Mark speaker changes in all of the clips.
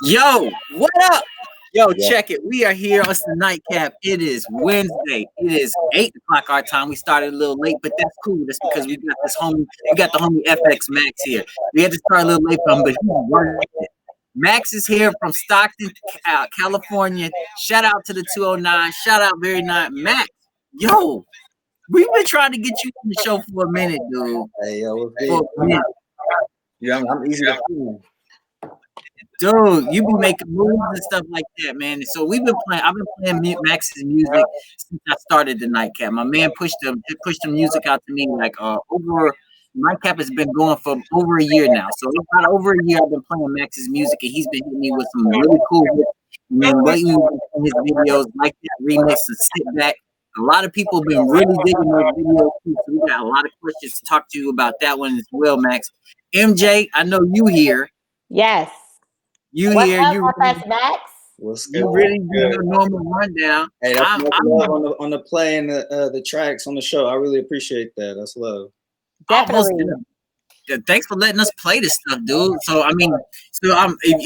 Speaker 1: Yo, what up? Yo,
Speaker 2: Yeah.
Speaker 1: check it. We are here. It's the NiteKap. It is Wednesday. It is 8 o'clock our time. We started a little late, but that's cool. That's because we got the homie FSMAXX here. We had to start a little late for him, but he worked it. Max is here from Stockton, California. Shout out to the 209. Shout out very nice. Max, yo, we've been trying to get you on the show for a minute, dude.
Speaker 2: Hey, yo, what's
Speaker 1: For
Speaker 2: good?
Speaker 1: a minute.
Speaker 2: Yeah, I'm easy to fool.
Speaker 1: Dude, you be making moves and stuff like that, man. So we've been playing. I've been playing Max's music since I started the NiteKap. My man pushed the music out to me like over. NiteKap has been going for over a year now. So it's about over a year I've been playing Max's music, and he's been hitting me with some really cool hits. And then waiting on his videos like that remix and sit back. A lot of people have been really digging those videos too. So we got a lot of questions to talk to you about that one as well, Max. MJ, I know you here.
Speaker 3: Yes.
Speaker 1: You
Speaker 3: What's
Speaker 1: here?
Speaker 3: up,
Speaker 1: You
Speaker 3: FSMAXX?
Speaker 2: What's good?
Speaker 1: you really do your normal rundown.
Speaker 2: Hey, that's
Speaker 1: I'm,
Speaker 2: much
Speaker 1: I'm
Speaker 2: love on the play and the tracks on the show. I really appreciate that. That's love.
Speaker 1: almost.
Speaker 3: Definitely.
Speaker 1: Thanks for letting us play this stuff, dude. So I mean,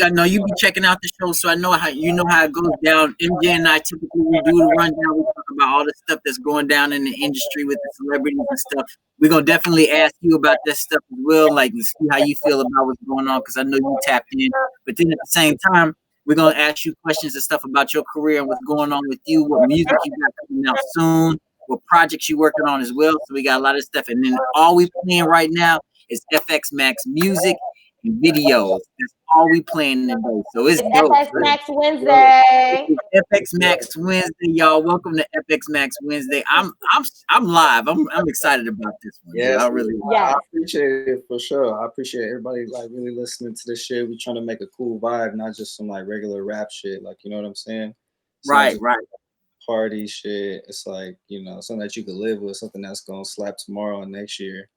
Speaker 1: I know you be checking out the show, so I know how it goes down. MJ and I typically we do the rundown. We talk about all the stuff that's going down in the industry with the celebrities and stuff. We're gonna definitely ask you about that stuff as well, like and see how you feel about what's going on, because I know you tapped in. But then at the same time, we're gonna ask you questions and stuff about your career and what's going on with you, what music you got coming out soon, what projects you working on as well. So we got a lot of stuff, and then all we playing right now is FSMAXX music and videos. That's all we playing today. So it's
Speaker 3: It's
Speaker 1: dope.
Speaker 3: FSMAXX Wednesday.
Speaker 1: It's FSMAXX Wednesday, y'all. Welcome to FSMAXX Wednesday. I'm live. I'm excited about this one.
Speaker 2: Yes,
Speaker 1: I really
Speaker 3: Yes.
Speaker 2: I appreciate it for sure. I appreciate everybody like really listening to this shit. We trying to make a cool vibe, not just some like regular rap shit. Like, you know what I'm saying? It's not
Speaker 1: right.
Speaker 2: just party shit. It's like, something that you could live with, something that's gonna slap tomorrow and next year.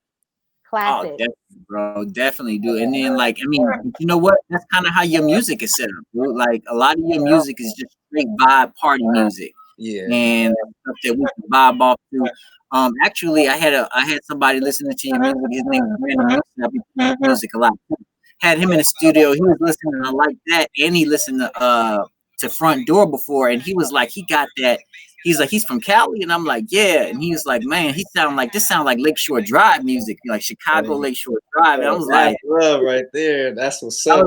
Speaker 1: Oh,
Speaker 3: Classic.
Speaker 1: definitely, bro. Definitely do. And then, like, I mean, you know what? That's kind of how your music is set up, dude. Like, a lot of your music is just straight vibe party music.
Speaker 2: Yeah.
Speaker 1: And stuff that we can vibe off to. Actually, I had somebody listening to your music. His name is Brandon Wilson. I be playing music a lot. Had him in the studio. He was listening. I like that, and he listened to Front Door before, and he was like, he got that. He's like, he's from Cali, and I'm like, yeah. And he was like, man, he sound like Lakeshore Drive music, like Chicago Lakeshore Drive. And I was like,
Speaker 2: love right there. That's what's
Speaker 1: I
Speaker 2: up.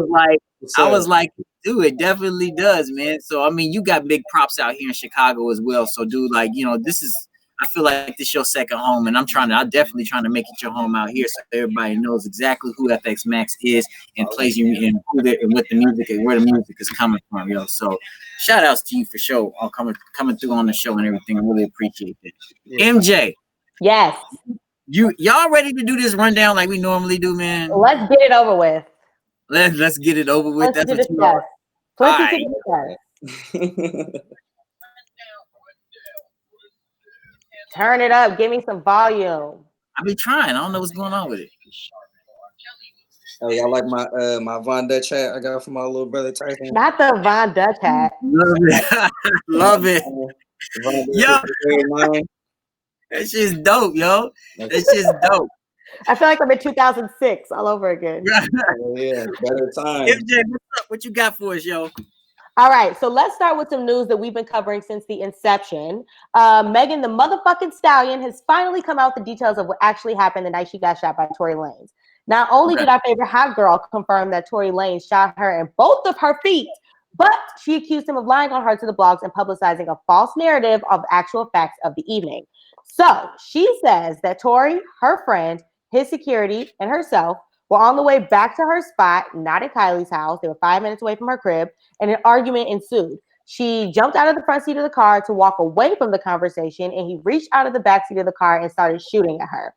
Speaker 1: was like, dude, it definitely does, man. So I mean, you got big props out here in Chicago as well. So, dude, like, this is. I feel like this your second home, and I'm definitely trying to make it your home out here, so everybody knows exactly who FSMAXX is and plays you and and what the music and where the music is coming from, yo. So, shout outs to you for sure, all coming through on the show and everything. I really appreciate that. Yeah. MJ,
Speaker 3: Yes.
Speaker 1: y'all ready to do this rundown like we normally do, man?
Speaker 3: Let's get it over with.
Speaker 1: Let's get it over with.
Speaker 3: Plenty
Speaker 1: That's
Speaker 3: to
Speaker 1: what you
Speaker 3: discuss.
Speaker 1: are.
Speaker 3: Plenty to discuss. Turn it up. Give me some volume.
Speaker 1: I be trying. I don't know what's going on with it.
Speaker 2: Oh, y'all like my Von Dutch hat I got for my little brother Tyson?
Speaker 3: Not the Von Dutch hat.
Speaker 1: Love it. Love it. Yo, that shit's dope, yo. That shit's dope.
Speaker 3: I feel like I'm in 2006 all over again.
Speaker 2: Yeah, better time.
Speaker 1: MJ, what's up? What you got for us, yo?
Speaker 3: All right, so let's start with some news that we've been covering since the inception. Megan, the motherfucking Stallion, has finally come out with the details of what actually happened the night she got shot by Tory Lanez. Not only did our favorite hot girl confirm that Tory Lanez shot her in both of her feet, but she accused him of lying on her to the blogs and publicizing a false narrative of actual facts of the evening. So she says that Tory, her friend, his security, and herself were on the way back to her spot, not at Kylie's house. They were 5 minutes away from her crib, and an argument ensued. She jumped out of the front seat of the car to walk away from the conversation, and he reached out of the back seat of the car and started shooting at her.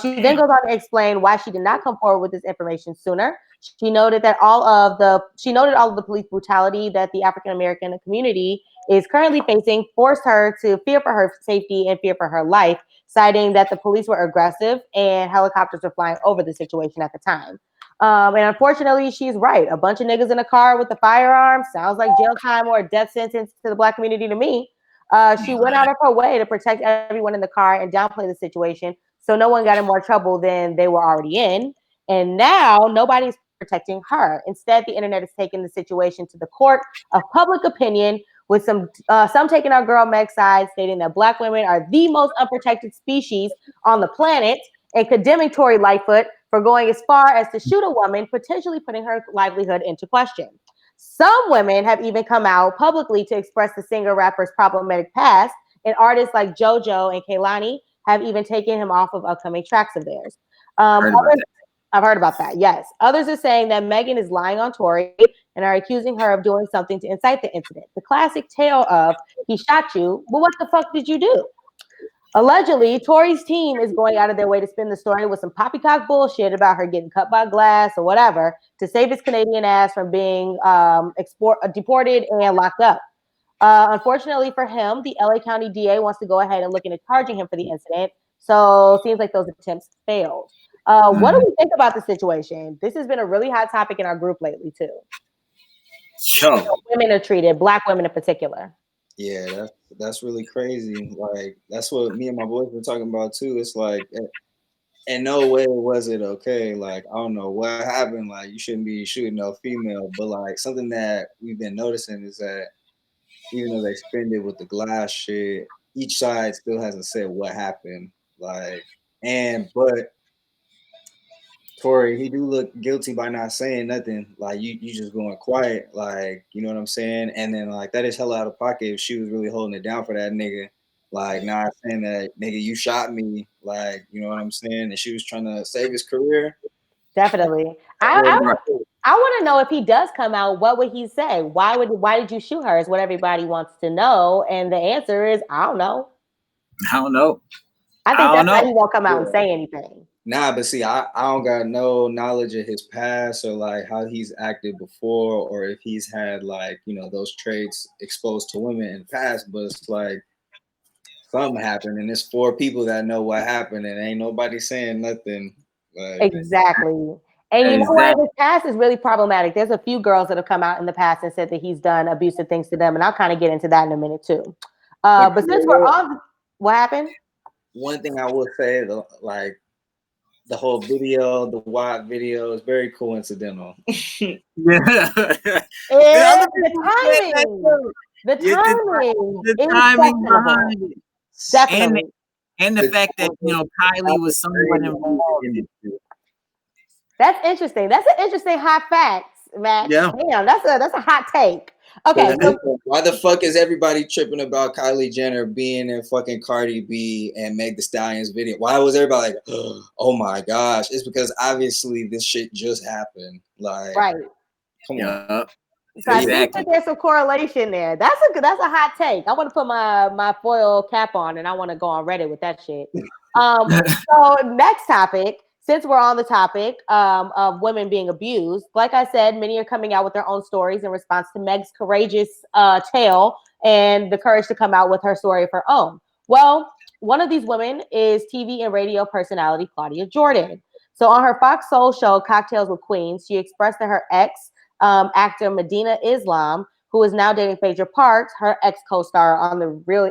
Speaker 3: She then goes on to explain why she did not come forward with this information sooner. She noted that all of the police brutality that the African American community is currently facing forced her to fear for her safety and fear for her life, citing that the police were aggressive and helicopters were flying over the situation at the time. And unfortunately, she's right. A bunch of niggas in a car with a firearm sounds like jail time or a death sentence to the Black community to me. She went out of her way to protect everyone in the car and downplay the situation, so no one got in more trouble than they were already in. And now nobody's protecting her. Instead, the internet is taking the situation to the court of public opinion, with some taking our girl Meg's side, stating that Black women are the most unprotected species on the planet, and condemning Tory Lightfoot for going as far as to shoot a woman, potentially putting her livelihood into question. Some women have even come out publicly to express the singer-rapper's problematic past, and artists like JoJo and Kehlani have even taken him off of upcoming tracks of theirs. I've heard about that, yes. Others are saying that Megan is lying on Tory and are accusing her of doing something to incite the incident. The classic tale of, he shot you, but what the fuck did you do? Allegedly, Tory's team is going out of their way to spin the story with some poppycock bullshit about her getting cut by glass or whatever to save his Canadian ass from being deported and locked up. Unfortunately for him, the LA County DA wants to go ahead and look into charging him for the incident. So it seems like those attempts failed. What do we think about the situation? This has been a really hot topic in our group lately too.
Speaker 1: Sure.
Speaker 3: Women are treated, Black women in particular.
Speaker 2: Yeah, that's really crazy. Like, that's what me and my boys were talking about too. It's like, in no way was it okay. Like, I don't know what happened. Like, you shouldn't be shooting no female. But like, something that we've been noticing is that even though they spend it with the glass shit, each side still hasn't said what happened. Like, but Tory, he do look guilty by not saying nothing. Like, you just going quiet. Like, you know what I'm saying? And then like, that is hella out of pocket if she was really holding it down for that nigga. Like, not saying that, nigga, you shot me. Like, you know what I'm saying? And she was trying to save his career.
Speaker 3: Definitely. I want to know, if he does come out, what would he say? Why did you shoot her? Is what everybody wants to know. And the answer is, I don't know.
Speaker 1: I don't know.
Speaker 3: I think that's why he won't come out and say anything.
Speaker 2: Nah, but see, I don't got no knowledge of his past or like how he's acted before, or if he's had like, you know, those traits exposed to women in the past. But it's like, something happened, and it's 4 people that know what happened, and ain't nobody saying nothing. Like,
Speaker 3: exactly. And you know what? His past is really problematic. There's a few girls that have come out in the past and said that he's done abusive things to them, and I'll kind of get into that in a minute too. But since we're on, what happened?
Speaker 2: One thing I will say, like, the whole video, the WAP video, is very coincidental.
Speaker 1: Yeah.
Speaker 3: The timing
Speaker 1: behind it.
Speaker 3: Definitely.
Speaker 1: And the fact that, you know, Kylie was somewhat involved in it.
Speaker 3: That's interesting. That's an interesting hot fact, Matt.
Speaker 1: Yeah.
Speaker 3: Damn, that's a hot take. Okay. So
Speaker 2: why the fuck is everybody tripping about Kylie Jenner being in fucking Cardi B and Meg Thee Stallion's video? Why was everybody like, oh my gosh? It's because obviously this shit just happened. Like,
Speaker 3: right.
Speaker 2: Come on.
Speaker 3: So I think that there's some correlation there. That's a hot take. I want to put my foil cap on and I want to go on Reddit with that shit. So next topic. Since we're on the topic of women being abused, like I said, many are coming out with their own stories in response to Meg's courageous tale and the courage to come out with her story of her own. Well, one of these women is TV and radio personality Claudia Jordan. So on her Fox Soul show, Cocktails with Queens, she expressed that her ex, actor Medina Islam, who is now dating Phaedra Parks, her ex co-star on the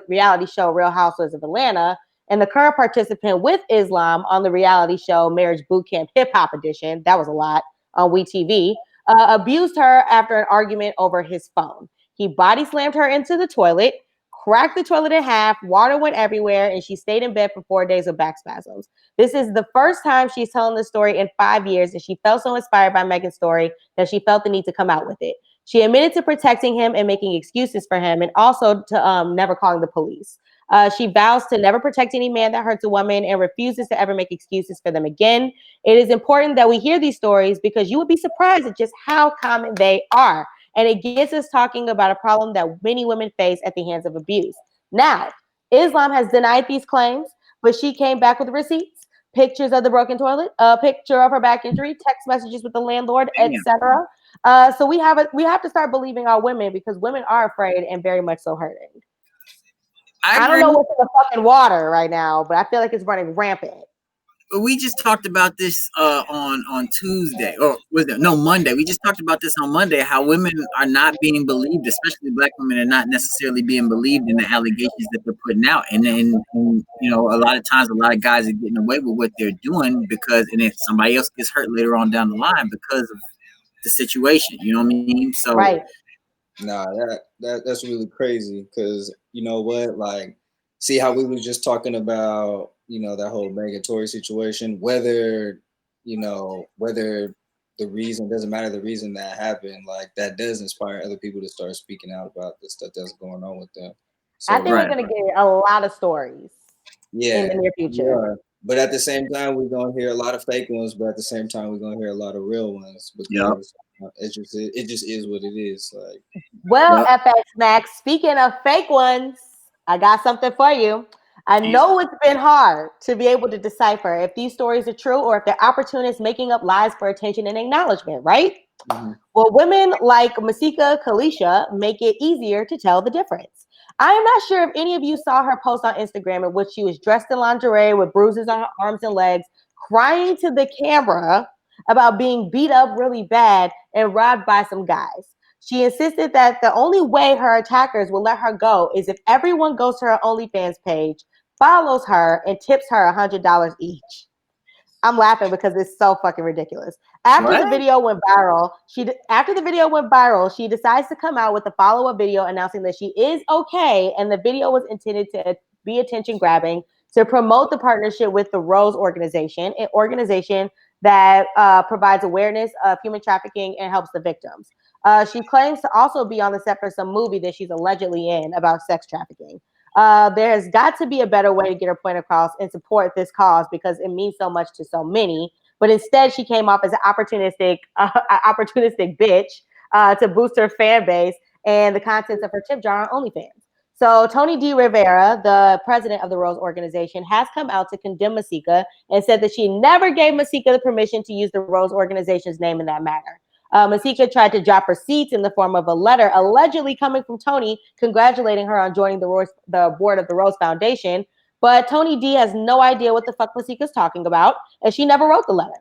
Speaker 3: reality show Real Housewives of Atlanta, and the current participant with Islam on the reality show Marriage Boot Camp Hip Hop Edition, that was a lot, on WeTV, abused her after an argument over his phone. He body slammed her into the toilet, cracked the toilet in half, water went everywhere, and she stayed in bed for 4 days with back spasms. This is the first time she's telling the story in 5 years, and she felt so inspired by Megan's story that she felt the need to come out with it. She admitted to protecting him and making excuses for him, and also to never calling the police. She vows to never protect any man that hurts a woman and refuses to ever make excuses for them again. It is important that we hear these stories because you would be surprised at just how common they are. And it gets us talking about a problem that many women face at the hands of abuse. Now, Islam has denied these claims, but she came back with receipts, pictures of the broken toilet, a picture of her back injury, text messages with the landlord, etc. So we have to start believing our women because women are afraid and very much so hurting. I don't know what's in the fucking water right now, but I feel like it's running rampant.
Speaker 1: We just talked about this on Tuesday, or was it Monday? We just talked about this on Monday. How women are not being believed, especially Black women, are not necessarily being believed in the allegations that they're putting out. And then you know, a lot of times, a lot of guys are getting away with what they're doing because, and if somebody else gets hurt later on down the line because of the situation. You know what I mean? So
Speaker 3: right.
Speaker 2: Nah, that's really crazy because you know what, like, see how we was just talking about, you know, that whole Megan Tory situation, whether the reason doesn't matter, the reason that happened, like that does inspire other people to start speaking out about the stuff that's going on with them. So
Speaker 3: I think we're gonna get a lot of stories in the near future.
Speaker 2: Yeah. But at the same time, we're gonna hear a lot of fake ones, but at the same time, we're gonna hear a lot of real ones because it just is what it is. Like,
Speaker 3: well, FSMAXX, speaking of fake ones, I got something for you. I know it's been hard to be able to decipher if these stories are true or if they're opportunists making up lies for attention and acknowledgement, right? Mm-hmm. Well, women like Misika Kalisha make it easier to tell the difference. I am not sure if any of you saw her post on Instagram in which she was dressed in lingerie with bruises on her arms and legs, crying to the camera about being beat up really bad and robbed by some guys. She insisted that the only way her attackers will let her go is if everyone goes to her OnlyFans page, follows her, and tips her $100 each. I'm laughing because it's so fucking ridiculous. After the video went viral, she decides to come out with a follow-up video announcing that she is okay, and the video was intended to be attention grabbing to promote the partnership with the Rose organization, an organization that provides awareness of human trafficking and helps the victims. She claims to also be on the set for some movie that she's allegedly in about sex trafficking. There has got to be a better way to get her point across and support this cause because it means so much to so many. But instead, she came off as an opportunistic bitch to boost her fan base and the contents of her tip jar on OnlyFans. So Tony D. Rivera, the president of the Rose organization, has come out to condemn Misika and said that she never gave Misika the permission to use the Rose organization's name in that matter. Misika tried to drop receipts in the form of a letter allegedly coming from Tony congratulating her on joining the board of the Rose Foundation, but Tony D has no idea what the fuck Misika's talking about, and she never wrote the letter.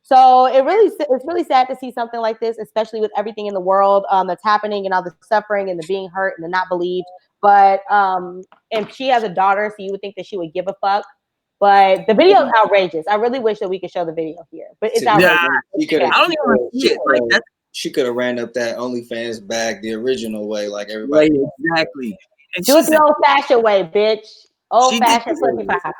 Speaker 3: So it's really sad to see something like this, especially with everything in the world that's happening and all the suffering and the being hurt and the not believed. But and she has a daughter, so you would think that she would give a fuck. But the video is outrageous. I really wish that we could show the video here, but it's outrageous.
Speaker 2: She could have ran up that OnlyFans bag the original way, like everybody.
Speaker 1: Right, exactly.
Speaker 3: And do it the old-fashioned way, bitch. Old-fashioned pussy pie.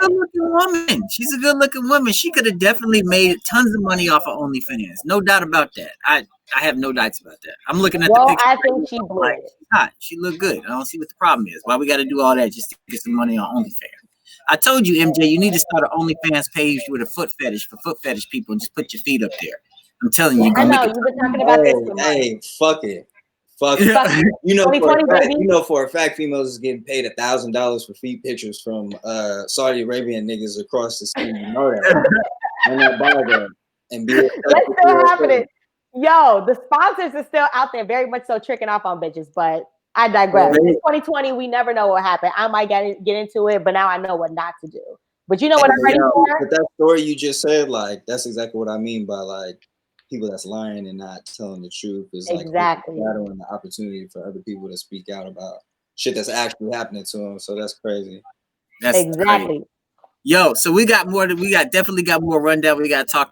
Speaker 1: She's a good-looking woman. She could have definitely made tons of money off of OnlyFans. No doubt about that. I have no doubts about that. I'm looking at the picture.
Speaker 3: I think she blew it.
Speaker 1: She's hot. She looked good. I don't see what the problem is. Why we got to do all that just to get some money on OnlyFans? I told you, MJ, you need to start an OnlyFans page with a foot fetish for foot fetish people and just put your feet up there. I'm telling you.
Speaker 3: I know, you've been talking about this for months.
Speaker 2: Hey, fuck it. Fuck it. You know for a fact females is getting paid $1,000 for feet pictures from Saudi Arabian niggas across the sea. You know that. I'm not buying that. And be
Speaker 3: that's still happening. Yo, the sponsors are still out there very much so tricking off on bitches, but I digress. In 2020, we never know what happened. I might get into it, but now I know what not to do. But you know what I'm ready for?
Speaker 2: But that story you just said, like, that's exactly what I mean by, like, people that's lying and not telling the truth is like shadowing the opportunity for other people to speak out about shit that's actually happening to them. So that's crazy.
Speaker 1: That's exactly. Crazy. Yo, so we definitely got more rundown. We got to talk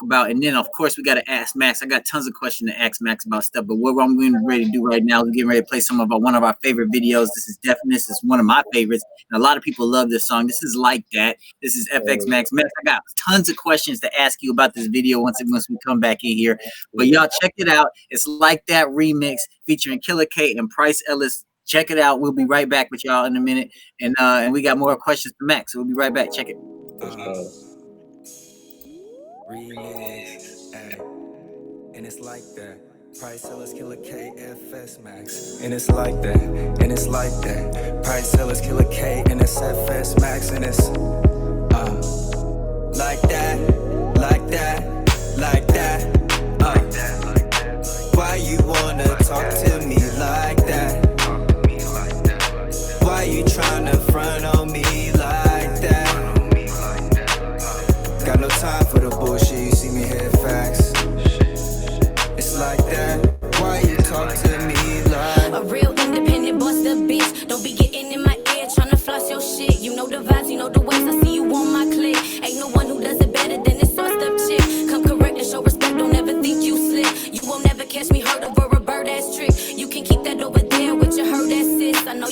Speaker 1: about, and then of course we got to ask Max. I got tons of questions to ask Max about stuff, but what I'm getting ready to do right now is getting ready to play one of our favorite videos. This is one of my favorites, and a lot of people love this song. This is Like That. This is FSMAXX. Max, I got tons of questions to ask you about this video once we come back in here. But y'all check it out. It's Like That remix featuring Killa K and Pryce Ellis. Check it out. We'll be right back with y'all in a minute. And we got more questions for Max. So we'll be right back. Check it.
Speaker 4: Remix. And it's like that. Pryce Ellis, Killa K, FSMAXX. And it's like that. And it's like that. Pryce Ellis, Killa K, and it's FSMAXX. And it's like that. Like that. Like that. Why you wanna talk to me like that? Why you tryna front on me like that? Got no time for the bullshit, you see me hear facts. It's like that. Why you talk to me like
Speaker 5: a real independent boss, the bitch. Don't be getting in my ear, tryna floss your shit. You know the vibes, you know the ways. I see you on my clip. Ain't no one who does it better than this sauced up chick. Come correct and show respect, don't ever think you slick.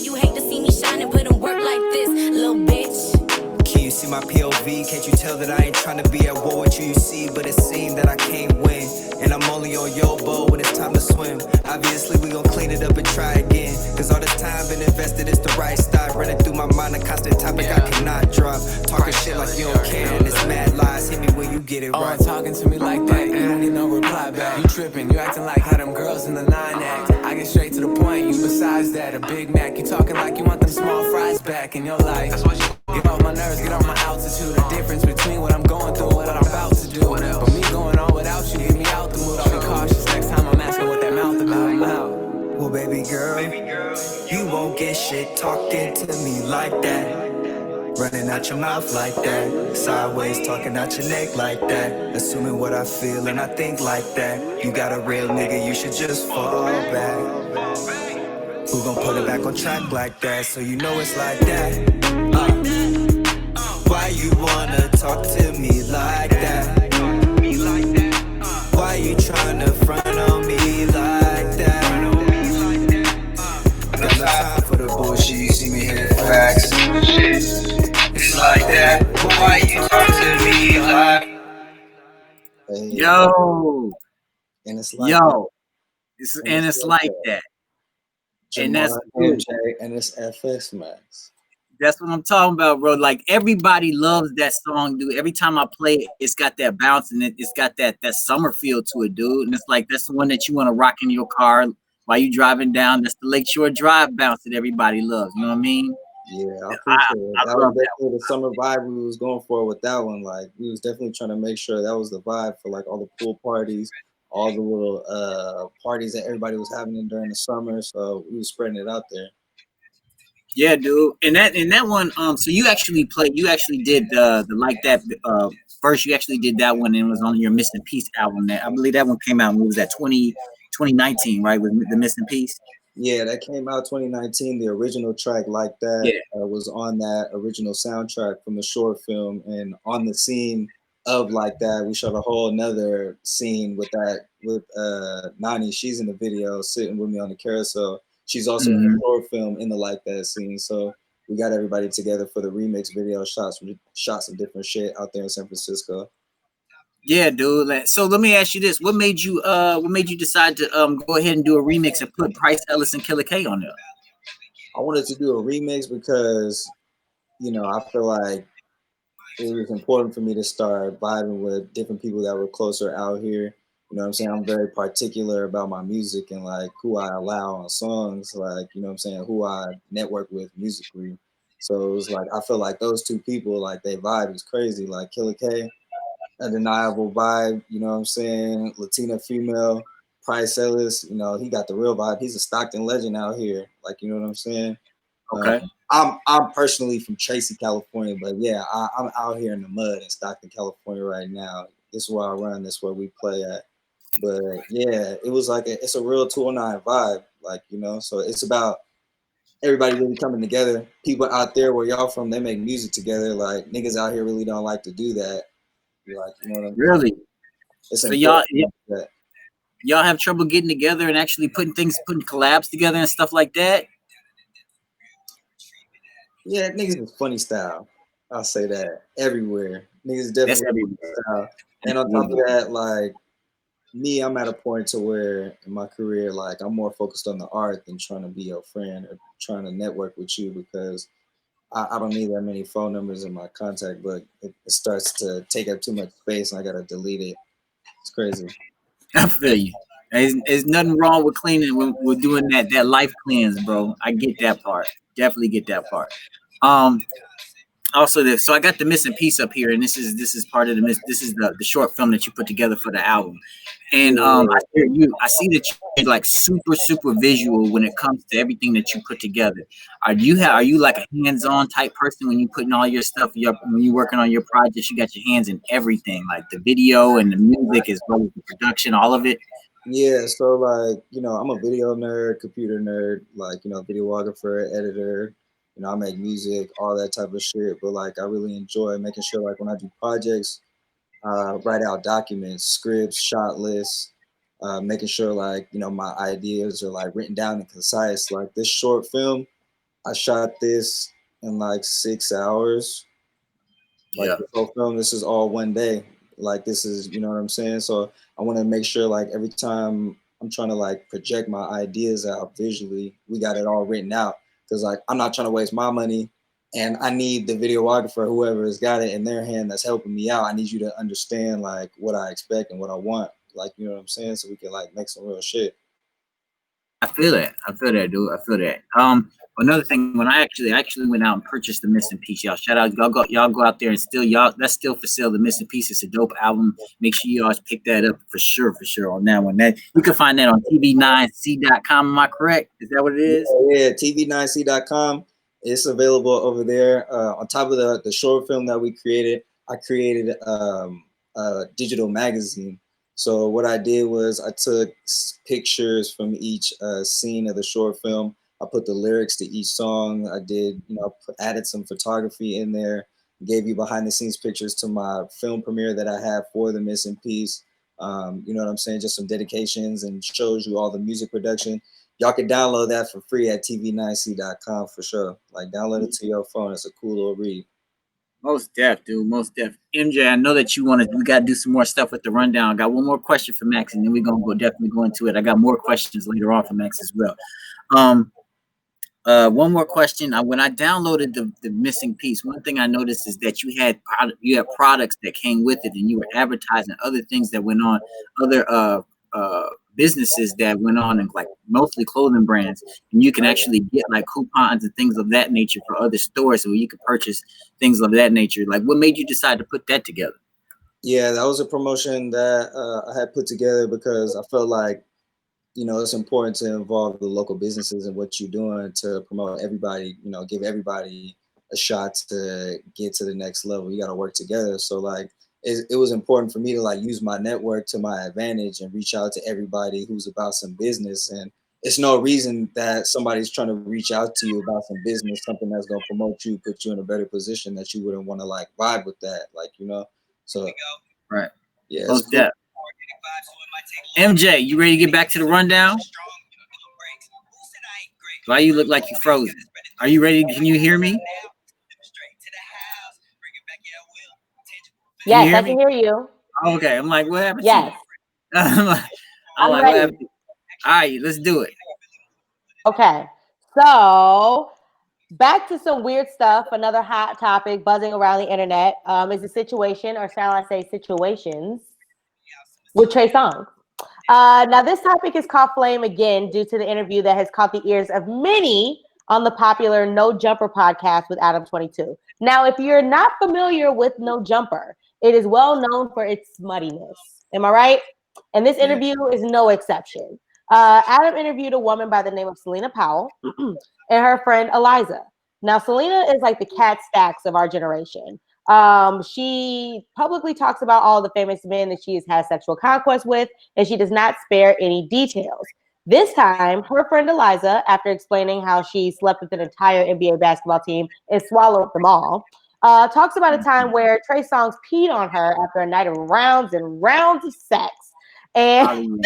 Speaker 5: you hate to see me shine and put in work like this, little bitch.
Speaker 4: Can you see my POV? Can't you tell that I ain't trying to be at war with you? You see, but it seemed that I can't win. And I'm only on your boat when it's time to swim. Obviously, we gon' clean it up and try again. Cause all this time been invested, it's the right stop. Running through my mind, a constant topic I cannot drop. Talking shit like you don't care, and it's mad lies. Hit me when you get it right.
Speaker 6: Talking to me like that, you don't get no reply back. You tripping, you acting like how them girls in the 9 act. I get straight to the point, you besides that, a Big Mac. You talking like you want them small fries back in your life. Get off my nerves, get off my altitude. The difference between what I'm going through and what I'm about to do. But me going on without you, get me out the mood. I'll be cautious next time I'm asking what that mouth about. I'm out.
Speaker 4: Well, baby girl, you won't get shit talking to me like that. Running out your mouth like that. Sideways talking out your neck like that. Assuming what I feel and I think like that. You got a real nigga, you should just fall back. Who gon' put it back on track like that? So you know it's like that. Why you wanna talk to me like that? Why you tryna front on me like that? Got no time for the bullshit, you see me here facts. It's like that. Why you talk to me like?
Speaker 2: Hey,
Speaker 1: Yo,
Speaker 2: and it's like
Speaker 1: yo,
Speaker 2: and
Speaker 1: it's like that. And that's
Speaker 2: Jamar, MJ, and it's FSMAXX.
Speaker 1: That's what I'm talking about, bro. Like everybody loves that song, dude. Every time I play it, it's got that bounce and it's got that summer feel to it, dude. And it's like that's the one that you want to rock in your car while you driving down. That's the Lakeshore Drive bounce that everybody loves. You know what I mean?
Speaker 2: Yeah, I appreciate it. That was definitely the summer vibe we was going for with that one. Like we was definitely trying to make sure that was the vibe for like all the pool parties, all the little parties that everybody was having during the summer. So we was spreading it out there.
Speaker 1: Yeah, dude. And that one, so you actually did the like that first. You actually did that one and it was on your Missing Piece album. That I believe that one came out when it was at 2019, right? With the Missing Piece.
Speaker 2: Yeah, that came out 2019. The original track like that was on that original soundtrack from the short film, and on the scene of like that, we shot a whole another scene with Nani. She's in the video sitting with me on the carousel. She's also in the short film in the like that scene. So we got everybody together for the remix video, shots some different shit out there in San Francisco.
Speaker 1: Yeah, dude. So let me ask you this: what made you decide to go ahead and do a remix and put Pryce, Ellis, and Killa K on there?
Speaker 2: I wanted to do a remix because, I feel like it was important for me to start vibing with different people that were closer out here. You know what I'm saying? I'm very particular about my music and like who I allow on songs, like, you know what I'm saying, who I network with musically. So it was like, I feel like those two people, like they vibe is crazy. Like Killa K, undeniable vibe, you know what I'm saying? Latina female, Pryce Ellis, he got the real vibe. He's a Stockton legend out here. Like, you know what I'm saying?
Speaker 1: Okay.
Speaker 2: I'm personally from Tracy, California, but yeah, I'm out here in the mud in Stockton, California right now. This is where I run. This is where we play at. But yeah, it was like it's a real 209 vibe, like, so it's about everybody really coming together. People out there where y'all from, they make music together. Like niggas out here really don't like to do that. Like, you know what I mean?
Speaker 1: Really?
Speaker 2: It's
Speaker 1: so y'all have trouble getting together and actually putting collabs together and stuff like that?
Speaker 2: Yeah, niggas is funny style. I'll say that everywhere. Niggas definitely funny style. And on top of that, like me, I'm at a point to where in my career, like I'm more focused on the art than trying to be your friend or trying to network with you, because I don't need that many phone numbers in my contact book. It starts to take up too much space and I gotta delete it. It's crazy.
Speaker 1: I feel you. There's nothing wrong with cleaning when we're doing that life cleanse, bro. I get that part. Definitely get that part. Also, so I got the Missing Piece up here, and this is part of this is the short film that you put together for the album. And I see that you're like super visual when it comes to everything that you put together. Are you like a hands-on type person when you putting all your stuff when you working on your projects? You got your hands in everything, like the video and the music as well as the production, all of it.
Speaker 2: Yeah, so like, I'm a video nerd, computer nerd, like, videographer, editor. I make music, all that type of shit. But like, I really enjoy making sure, like, when I do projects, write out documents, scripts, shot lists, making sure, like, my ideas are like written down and concise. Like this short film, I shot this in like 6 hours. Like the whole film, this is all one day. Like this is, you know what I'm saying? So I want to make sure like every time I'm trying to like project my ideas out visually, we got it all written out. Cause like I'm not trying to waste my money, and I need the videographer, whoever has got it in their hand that's helping me out. I need you to understand like what I expect and what I want. Like, you know what I'm saying? So we can like make some real shit.
Speaker 1: I feel that. I feel that, dude. I feel that. Another thing, when I actually went out and purchased the Missing Piece, y'all. Shout out, y'all go out there and still y'all. That's still for sale. The Missing Piece. It's a dope album. Make sure you guys pick that up for sure on that one. That you can find that on tv9c.com. Am I correct? Is that what it is?
Speaker 2: Yeah, tv9c.com. It's available over there. On top of the short film that we created, I created a digital magazine. So what I did was I took pictures from each scene of the short film. I put the lyrics to each song. I did, added some photography in there. Gave you behind the scenes pictures to my film premiere that I have for the Missing Piece. You know what I'm saying? Just some dedications, and shows you all the music production. Y'all can download that for free at tv9c.com for sure. Like download it to your phone. It's a cool little read.
Speaker 1: Most def, dude. Most def. MJ, I know that we got to do some more stuff with the rundown. I got one more question for Max, and then we're going to definitely go into it. I got more questions later on for Max as well. One more question. When I downloaded the Missing Piece, one thing I noticed is that you had products that came with it, and you were advertising other things that went on, other businesses that went on, and like mostly clothing brands, and you can actually get like coupons and things of that nature for other stores, so you could purchase things of that nature. Like, what made you decide to put that together?
Speaker 2: Yeah, that was a promotion that I had put together because I felt like, it's important to involve the local businesses in what you're doing to promote everybody, give everybody a shot to get to the next level. You got to work together. So like, it was important for me to like use my network to my advantage and reach out to everybody who's about some business. And it's no reason that somebody's trying to reach out to you about some business, something that's going to promote you, put you in a better position, that you wouldn't want to like vibe with that. Like, so.
Speaker 1: Right.
Speaker 2: Yeah.
Speaker 1: Most def. MJ, you ready to get back to the rundown? Why you look like you're frozen? Are you ready? Can you hear me?
Speaker 3: Yes, I can hear you.
Speaker 1: Okay, I'm like, what happened?
Speaker 3: Yes.
Speaker 1: I'm like,
Speaker 3: ready.
Speaker 1: What happened? All right, let's do it.
Speaker 3: Okay, so back to some weird stuff. Another hot topic buzzing around the internet is the situation, or shall I say situations, with Trey Songz. Now, this topic is caught flame again due to the interview that has caught the ears of many on the popular No Jumper podcast with Adam 22. Now, if you're not familiar with No Jumper, it is well known for its smuttiness. Am I right? And this interview is no exception. Adam interviewed a woman by the name of Selena Powell and her friend Eliza. Now, Selena is like the Cat Stacks of our generation. She publicly talks about all the famous men that she has had sexual conquest with, and she does not spare any details. This time, her friend Eliza, after explaining how she slept with an entire NBA basketball team and swallowed them all, talks about a time where Trey Songz peed on her after a night of rounds and rounds of sex. And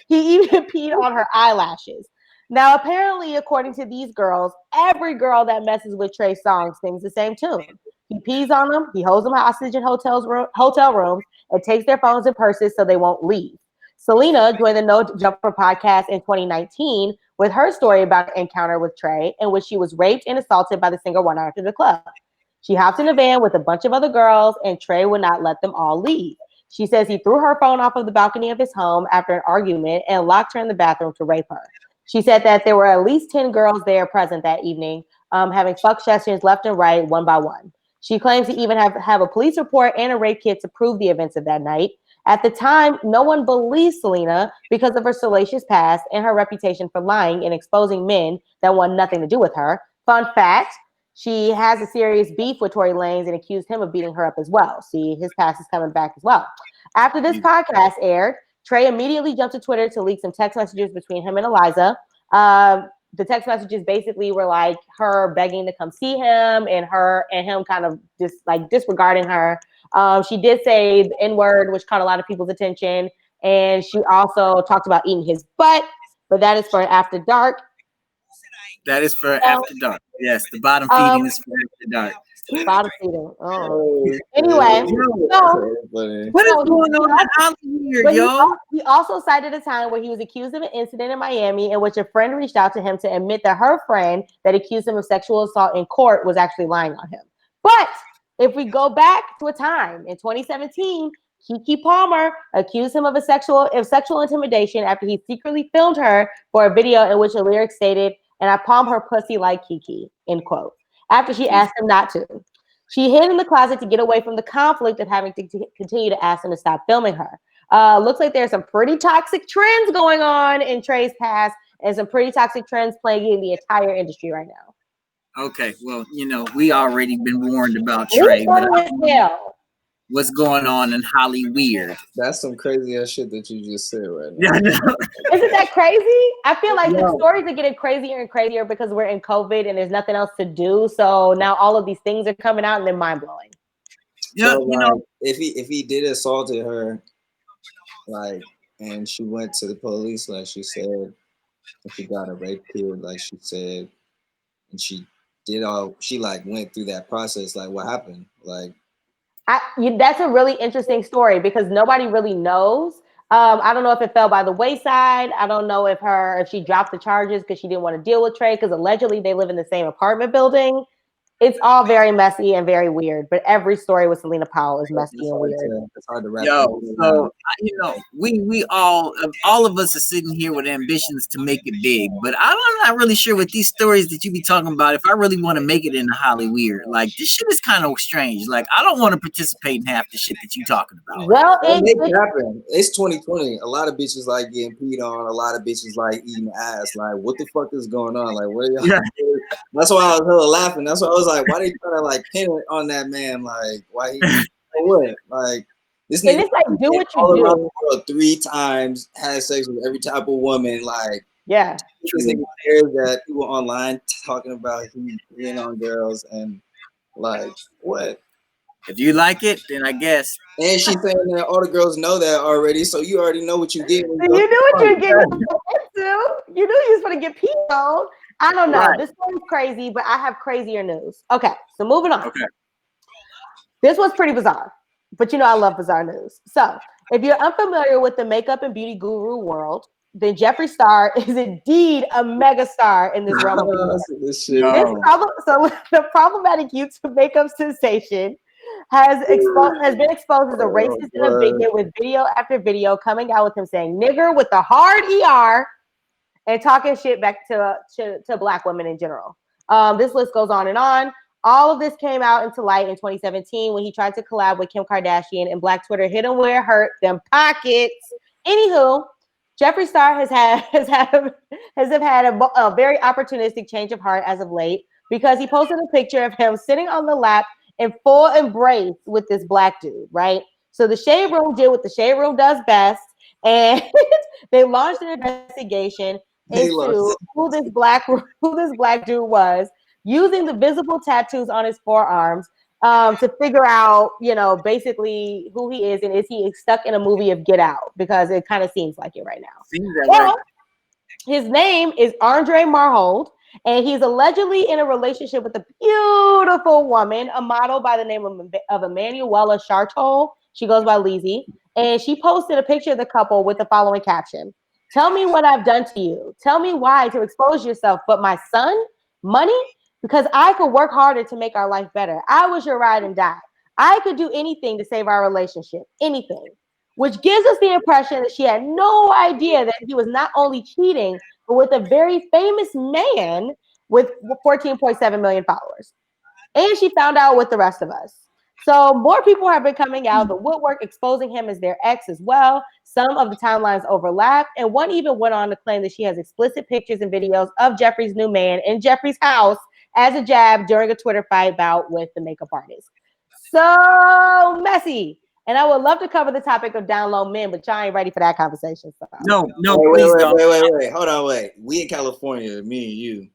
Speaker 3: he even peed on her eyelashes. Now, apparently, according to these girls, every girl that messes with Trey Songz sings the same tune. He pees on them, he holds them hostage in hotel rooms, and takes their phones and purses so they won't leave. Selena joined the No Jumper podcast in 2019 with her story about an encounter with Trey, in which she was raped and assaulted by the singer one night after the club. She hopped in a van with a bunch of other girls, and Trey would not let them all leave. She says he threw her phone off of the balcony of his home after an argument and locked her in the bathroom to rape her. She said that there were at least 10 girls there present that evening, having fuck sessions left and right, one by one. She claims to even have a police report and a rape kit to prove the events of that night. At the time, no one believed Selena because of her salacious past and her reputation for lying and exposing men that want nothing to do with her. Fun fact, she has a serious beef with Tory Lanez and accused him of beating her up as well. See, his past is coming back as well. After this podcast aired, Trey immediately jumped to Twitter to leak some text messages between him and Eliza. The text messages basically were like her begging to come see him and him kind of just like disregarding her. She did say the N-word, which caught a lot of people's attention. And she also talked about eating his butt, but that is for after dark.
Speaker 1: That is for after dark. Yes, the bottom feeding is for after dark.
Speaker 3: Bottom feeding. Oh. Anyway,
Speaker 1: what is going on in Hollywood, yo?
Speaker 3: He also cited a time where he was accused of an incident in Miami in which a friend reached out to him to admit that her friend that accused him of sexual assault in court was actually lying on him. But if we go back to a time in 2017, Keke Palmer accused him of sexual intimidation after he secretly filmed her for a video in which a lyric stated, "And I palm her pussy like Keke," end quote, after she asked him not to. She hid in the closet to get away from the conflict of having to continue to ask him to stop filming her. Looks like there's some pretty toxic trends going on in Trey's past and some pretty toxic trends plaguing the entire industry right now.
Speaker 1: Okay, well, we already been warned about Trey, but what's going on in Hollywood?
Speaker 2: That's some crazy ass shit that you just said right now.
Speaker 1: Yeah, I know.
Speaker 3: Isn't that crazy? I feel like the stories are getting crazier and crazier because we're in COVID and there's nothing else to do. So now all of these things are coming out and they're mind blowing.
Speaker 2: Yeah, so, if he did assaulted her, and she went to the police, like she said, and she got a rape kit, like she said, and she went through that process. Like, what happened?
Speaker 3: That's a really interesting story because nobody really knows. I don't know if it fell by the wayside. I don't know if she dropped the charges because she didn't want to deal with Trey because allegedly they live in the same apartment building. It's all very messy and very weird, but every story with Selena Powell is messy and weird.
Speaker 2: It's hard to wrap.
Speaker 1: Yo, so we all of us are sitting here with ambitions to make it big, but I'm not really sure with these stories that you be talking about. If I really want to make it in Hollywood, like this shit is kind of strange. Like I don't want to participate in half the shit that you talking about.
Speaker 3: Well,
Speaker 2: it happen. It's 2020. A lot of bitches like getting peed on. A lot of bitches like eating ass. Like what the fuck is going on? Like what are y'all? Yeah. That's why I was hella laughing. That's why I was like, why they trying to pin it on that man? Like why he? What? Like this nigga
Speaker 3: it's like do what you
Speaker 2: all
Speaker 3: do.
Speaker 2: Around the world 3 times, had sex with every type of woman. Like
Speaker 3: yeah,
Speaker 2: this nigga cares that people online talking about him being on girls and like what?
Speaker 3: If you like it, then I guess.
Speaker 2: And she's saying that all the girls know that already, so you already know what you get.
Speaker 3: You knew what you're getting into. You knew you was going to get peed on. I don't know. Right. This one's crazy, but I have crazier news. Okay, so moving on. Okay. This was pretty bizarre, but you know I love bizarre news. So if you're unfamiliar with the makeup and beauty guru world, then Jeffree Star is indeed a mega star in this realm of So the problematic YouTube makeup sensation has been exposed as a racist and a bigot with video after video coming out with him saying nigger with the hard ER and talking shit back to Black women in general. This list goes on and on. All of this came out into light in 2017 when he tried to collab with Kim Kardashian and Black Twitter hit him where it hurt them pockets. Anywho, Jeffree Star has had a very opportunistic change of heart as of late because he posted a picture of him sitting on the lap in full embrace with this Black dude, right? So the Shade Room did what the Shade Room does best, and they launched an investigation into who this black dude was, using the visible tattoos on his forearms to figure out, basically who he is and is he stuck in a movie of Get Out, because it kind of seems like it right now. His name is Andre Marhold, and he's allegedly in a relationship with a beautiful woman, a model by the name of Emanuela Chartol. She goes by Lizzie, and she posted a picture of the couple with the following caption: "Tell me what I've done to you. Tell me why to expose yourself. But my son, money? Because I could work harder to make our life better. I was your ride and die. I could do anything to save our relationship, anything." Which gives us the impression that she had no idea that he was not only cheating, but with a very famous man with 14.7 million followers. And she found out with the rest of us. So more people have been coming out, the woodwork exposing him as their ex as well. Some of the timelines overlap, and one even went on to claim that she has explicit pictures and videos of Jeffree's new man in Jeffree's house as a jab during a Twitter fight bout with the makeup artist. So messy. And I would love to cover the topic of down low men, but y'all ain't ready for that conversation. So.
Speaker 1: No,
Speaker 2: wait. Hold on. We in California, me and you.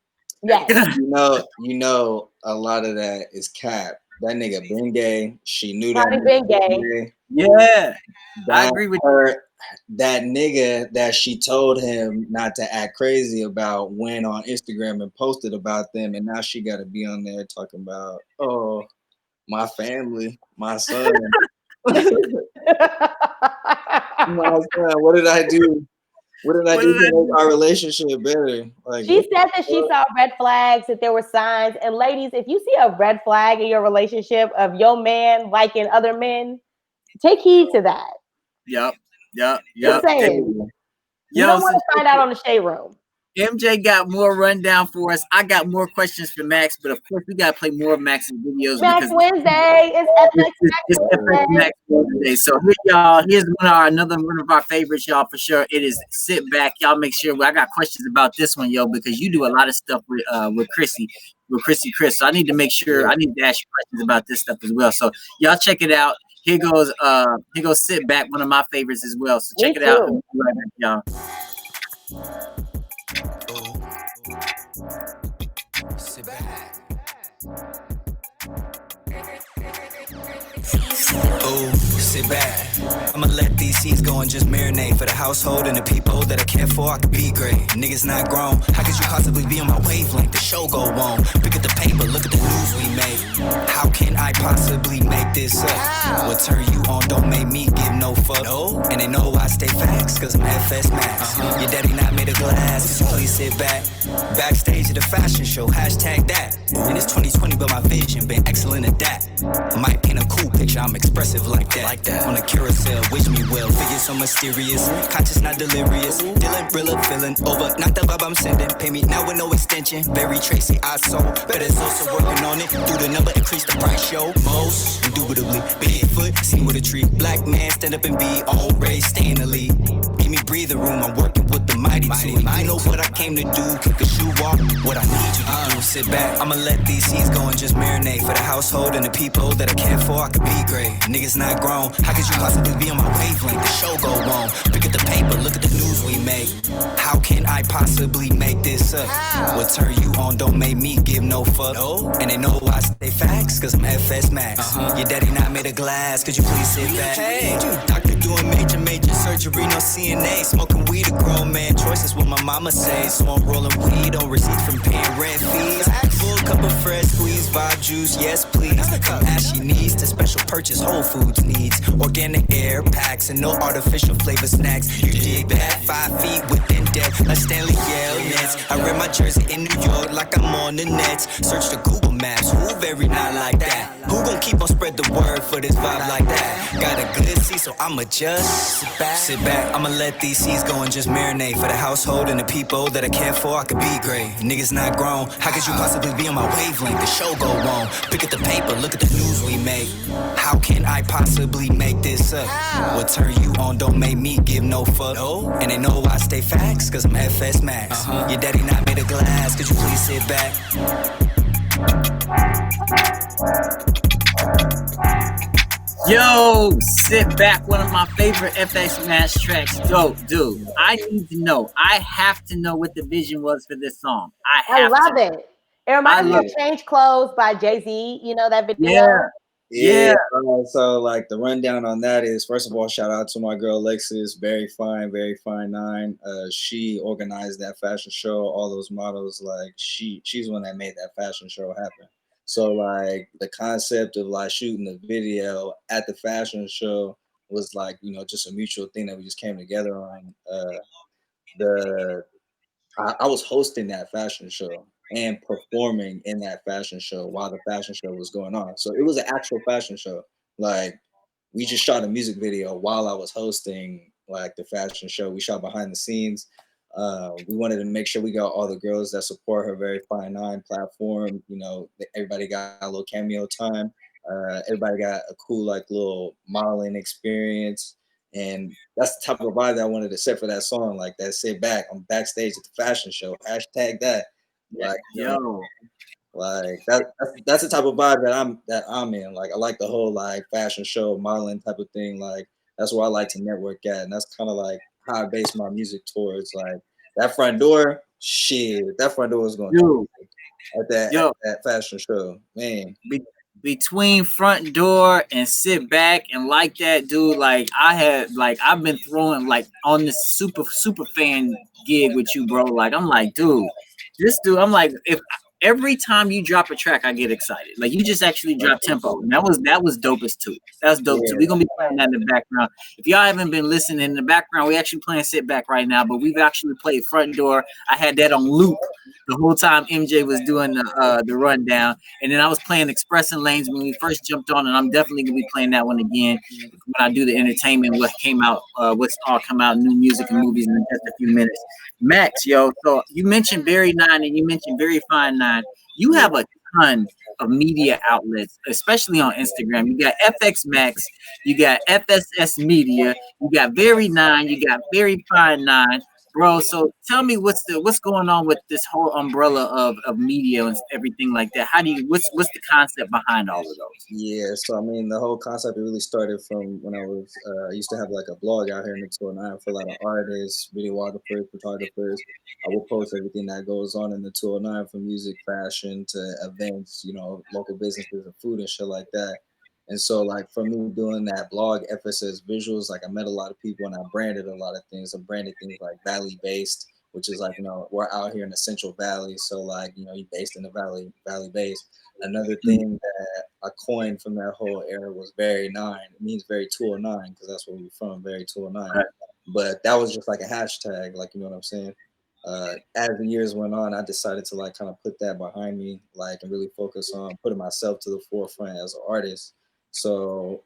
Speaker 3: Yes.
Speaker 2: You know, a lot of that is cap. that nigga been gay. She knew that
Speaker 3: Probably
Speaker 2: nigga
Speaker 3: been
Speaker 2: been
Speaker 3: gay.
Speaker 2: gay.
Speaker 1: Yeah, I
Speaker 2: That
Speaker 1: agree with
Speaker 2: her, that nigga that she told him not to act crazy about went on Instagram and posted about them, and now she got to be on there talking about, oh, my family, my son, my son. What did I do? What did I do to make our relationship better? Like,
Speaker 3: she said that she saw red flags, that there were signs. And ladies, if you see a red flag in your relationship of your man liking other men, take heed to that.
Speaker 1: Yep.
Speaker 3: Just saying. You don't want to find out on the shade room.
Speaker 1: MJ got more rundown for us. I got more questions for Max, but of course we gotta play more of Max's videos
Speaker 3: Max
Speaker 1: because
Speaker 3: Wednesday is
Speaker 1: it's FSMAXX Wednesday. So here, y'all. Here's another one of our favorites, y'all, for sure. It is Sit Back. Y'all make sure. I got questions about this one, yo, because you do a lot of stuff with Chrissy, Chris. So I need to make sure. I need to ask you questions about this stuff as well. So y'all check it out. Here goes Sit Back, one of my favorites as well. So check it out. And we'll be right back, y'all.
Speaker 4: Sit back. Oh, sit back. I'ma let these seeds go and just marinate for the household and the people that I care for. I could be great. Niggas not grown. How could you possibly be on my wavelength? The show go on. Pick up the paper, look at the news we made. How can I possibly make this up? What turn you on don't make me give no fuck. No. And they know I stay facts, cause I'm FSMAXX. Your daddy not made of glass, so please sit back. Backstage at the fashion show, hashtag that. And it's 2020, but my vision been excellent at that. I might paint a cool picture, I'm expressive like that. On a carousel, wish me well, figures so mysterious. Conscious, not delirious. Dylan, Brilla, feeling over. Not the vibe I'm sending. Pay me now with no extension. Very Tracy, I saw. But it's also working on it. Do the number, increase the price, show. Most indubitably. Bigfoot, seen with a tree. Black man, stand up and be always stay in the lead. Give me breathing room, I'm working with the mighty two. You know what I came to do, kick a shoe off. What I need you to do, sit back. I'ma let these seeds go and just marinate for the household and the people that I care for. I could be great. Niggas not grown. How could you possibly be on my wavelength? The show go on. Pick up the paper, look at the news we make. How can I possibly make this up? What turn you on don't make me give no fuck. No. And they know I stay facts, cause I'm FSMAXX. Your daddy not made of glass, could you please sit back? Hey, doctor doing major surgery, no CNA. Smoking weed, a grown man choice is what my mama says. So I'm rolling weed on receipts from paying rent fees. Full cup of fresh squeeze, vibe juice, yes please. From ashy needs to special purchase Whole Foods needs. Organic air packs and no artificial flavor snacks. You dig that? 5 feet within depth, like Stanley Nets. I wear my jersey in New York like I'm on the Nets. Search the Google Maps, who very not like that? Who gon' keep on spread the word for this vibe like that? Got a good seat, so I'ma just sit back. I'ma let these seeds go and just marinate for the household and the people that I care for. I could be great. Niggas not grown. How could you possibly be on my wavelength? The show go on. Pick up the paper, look at the news we make. How can I possibly make this up? What turn you on don't make me give no fuck. No. And they know I stay facts, cause I'm FSMAXX. Your daddy not made of glass, could you please sit back?
Speaker 1: Yo, Sit Back, one of my favorite FSMAXX tracks. Yo, dude, I need to know. I have to know what the vision was for this song.
Speaker 3: I love it. It reminds me of Change Clothes by Jay-Z. You know that video?
Speaker 2: Yeah. So like the rundown on that is, first of all, shout out to my girl Alexis, very fine nine. She organized that fashion show, all those models. Like she's the one that made that fashion show happen. So like the concept of like shooting the video at the fashion show was like, you know, just a mutual thing that we just came together on. I was hosting that fashion show and performing in that fashion show while the fashion show was going on. So it was an actual fashion show. Like we just shot a music video while I was hosting like the fashion show. We shot behind the scenes. We wanted to make sure we got all the girls that support her very fine nine platform. You know, everybody got a little cameo time. Everybody got a cool like little modeling experience. And that's the type of vibe that I wanted to set for that song. Like that sit back. I'm backstage at the fashion show. Hashtag that. Like like that's the type of vibe that I'm in. Like I like the whole like fashion show modeling type of thing. Like that's where I like to network at. And that's kind of like how I base my music towards. Like that front door, shit. That front door is going to at that fashion show. Man.
Speaker 1: between Front Door and Sit Back and Like That, dude, like I've been throwing like on this super fan gig with you, bro. Like I'm like, dude, this dude, I'm like, if every time you drop a track, I get excited. Like you just actually dropped Tempo. And that was dopest too. That's dope too. We're gonna be playing that in the background. If y'all haven't been listening in the background, we actually playing Sit Back right now, but we've actually played Front Door. I had that on loop the whole time MJ was doing the rundown. And then I was playing Expressing Lanes when we first jumped on, and I'm definitely gonna be playing that one again when I do the entertainment. What came out, what's all come out, new music and movies in just a few minutes. Max, yo, so you mentioned Very Nine and you mentioned Very Fine Nine. You have a ton of media outlets, especially on Instagram. You got FSMAXX, you got FSS Media, you got Very Nine, you got Very Fine Nine. Bro, so tell me what's going on with this whole umbrella of media and everything like that. How do you what's the concept behind all of those?
Speaker 2: Yeah, so I mean, the whole concept it really started from when I used to have like a blog out here in the 209 for a lot of artists, videographers, photographers. I will post everything that goes on in the 209 from music, fashion to events, local businesses and food and shit like that. And so, like, for me doing that blog, FSS Visuals, like, I met a lot of people and I branded a lot of things. I branded things like Valley Based, which is like, we're out here in the Central Valley. So, like, you're based in the Valley Based. Another thing that I coined from that whole era was Very Nine. It means Very 209 because that's where we're from, Very 209.
Speaker 1: Right.
Speaker 2: But that was just like a hashtag, like, you know what I'm saying? As the years went on, I decided to like kind of put that behind me, like, and really focus on putting myself to the forefront as an artist. So,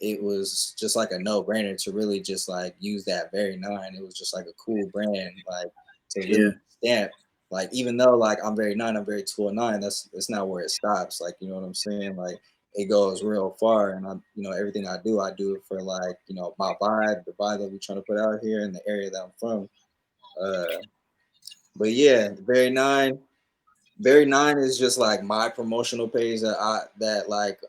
Speaker 2: it was just like a no-brainer to really just like use that Very Nine. It was just like a cool brand, like to really stamp. Like, even though like I'm Very Nine, I'm Very 209, that's not where it stops. Like, you know what I'm saying? Like, it goes real far, and everything I do it for like, my vibe, the vibe that we're trying to put out here in the area that I'm from. But yeah, Very Nine is just like my promotional page that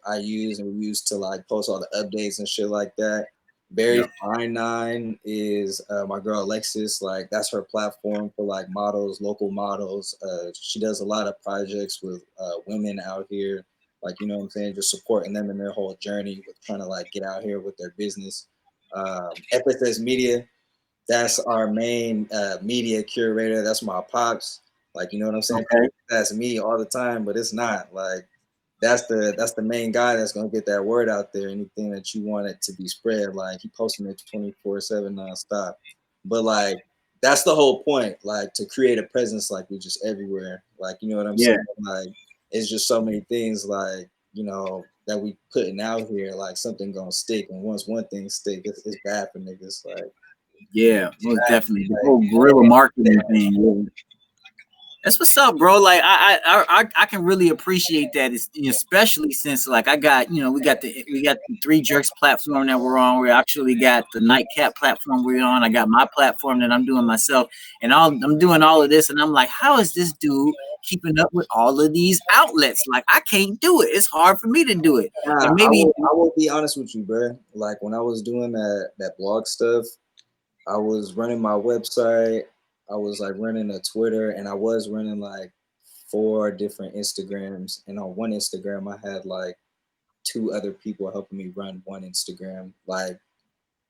Speaker 2: I use and we use to like post all the updates and shit like that. Very Fine Nine is my girl Alexis. Like, that's her platform for like models, local models. She does a lot of projects with women out here. Like, you know what I'm saying, just supporting them in their whole journey with trying to like get out here with their business. FSS Media, that's our main media curator. That's my pops. Like, you know what I'm saying?
Speaker 1: Okay.
Speaker 2: That's me all the time, but it's not. Like, that's the main guy that's gonna get that word out there. Anything that you want it to be spread, like, he posting it 24/7 nonstop. But like, that's the whole point. Like, to create a presence, like, we're just everywhere. Like, you know what I'm saying? Like, it's just so many things, like, that we putting out here. Like, something gonna stick, and once one thing stick, it's bad for niggas. Like,
Speaker 1: Yeah, most definitely. The whole guerrilla marketing thing. Yeah. That's what's up, bro. Like I can really appreciate that, especially since like I got we got the Three Jerks platform that we're on. We actually got the NiteKap platform we're on. I got my platform that I'm doing myself, and I'm doing all of this, and I'm like, how is this dude keeping up with all of these outlets? Like, I can't do it. It's hard for me to do it. And maybe
Speaker 2: I will be honest with you, bro. Like, when I was doing that blog stuff, I was running my website, I was like running a Twitter, and I was running like 4 different Instagrams. And on one Instagram, I had like 2 other people helping me run one Instagram. Like,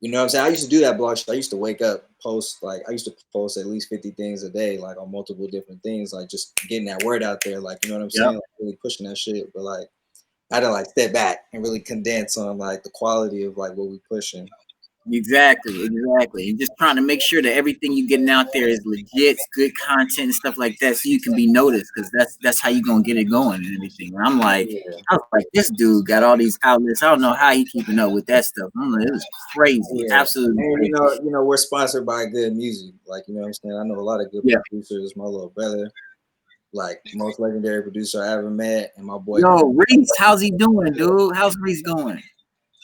Speaker 2: you know what I'm saying? I used to do that blog shit. I used to wake up, I used to post at least 50 things a day, like on multiple different things, like just getting that word out there. Like, you know what I'm saying? Like, really pushing that shit. But like, I had to like step back and really condense on like the quality of like what we pushing.
Speaker 1: Exactly. And just trying to make sure that everything you're getting out there is legit, good content and stuff like that, so you can be noticed, because that's how you're gonna get it going and everything. And I was like, this dude got all these outlets. I don't know how he keeping up with that stuff. I'm like, it was crazy, absolutely
Speaker 2: And
Speaker 1: crazy.
Speaker 2: we're sponsored by good music. Like, you know what I'm saying? I know a lot of good producers. My little brother, like, most legendary producer I ever met, and my boy.
Speaker 1: Yo, Reese, how's he doing, dude? How's Reese going?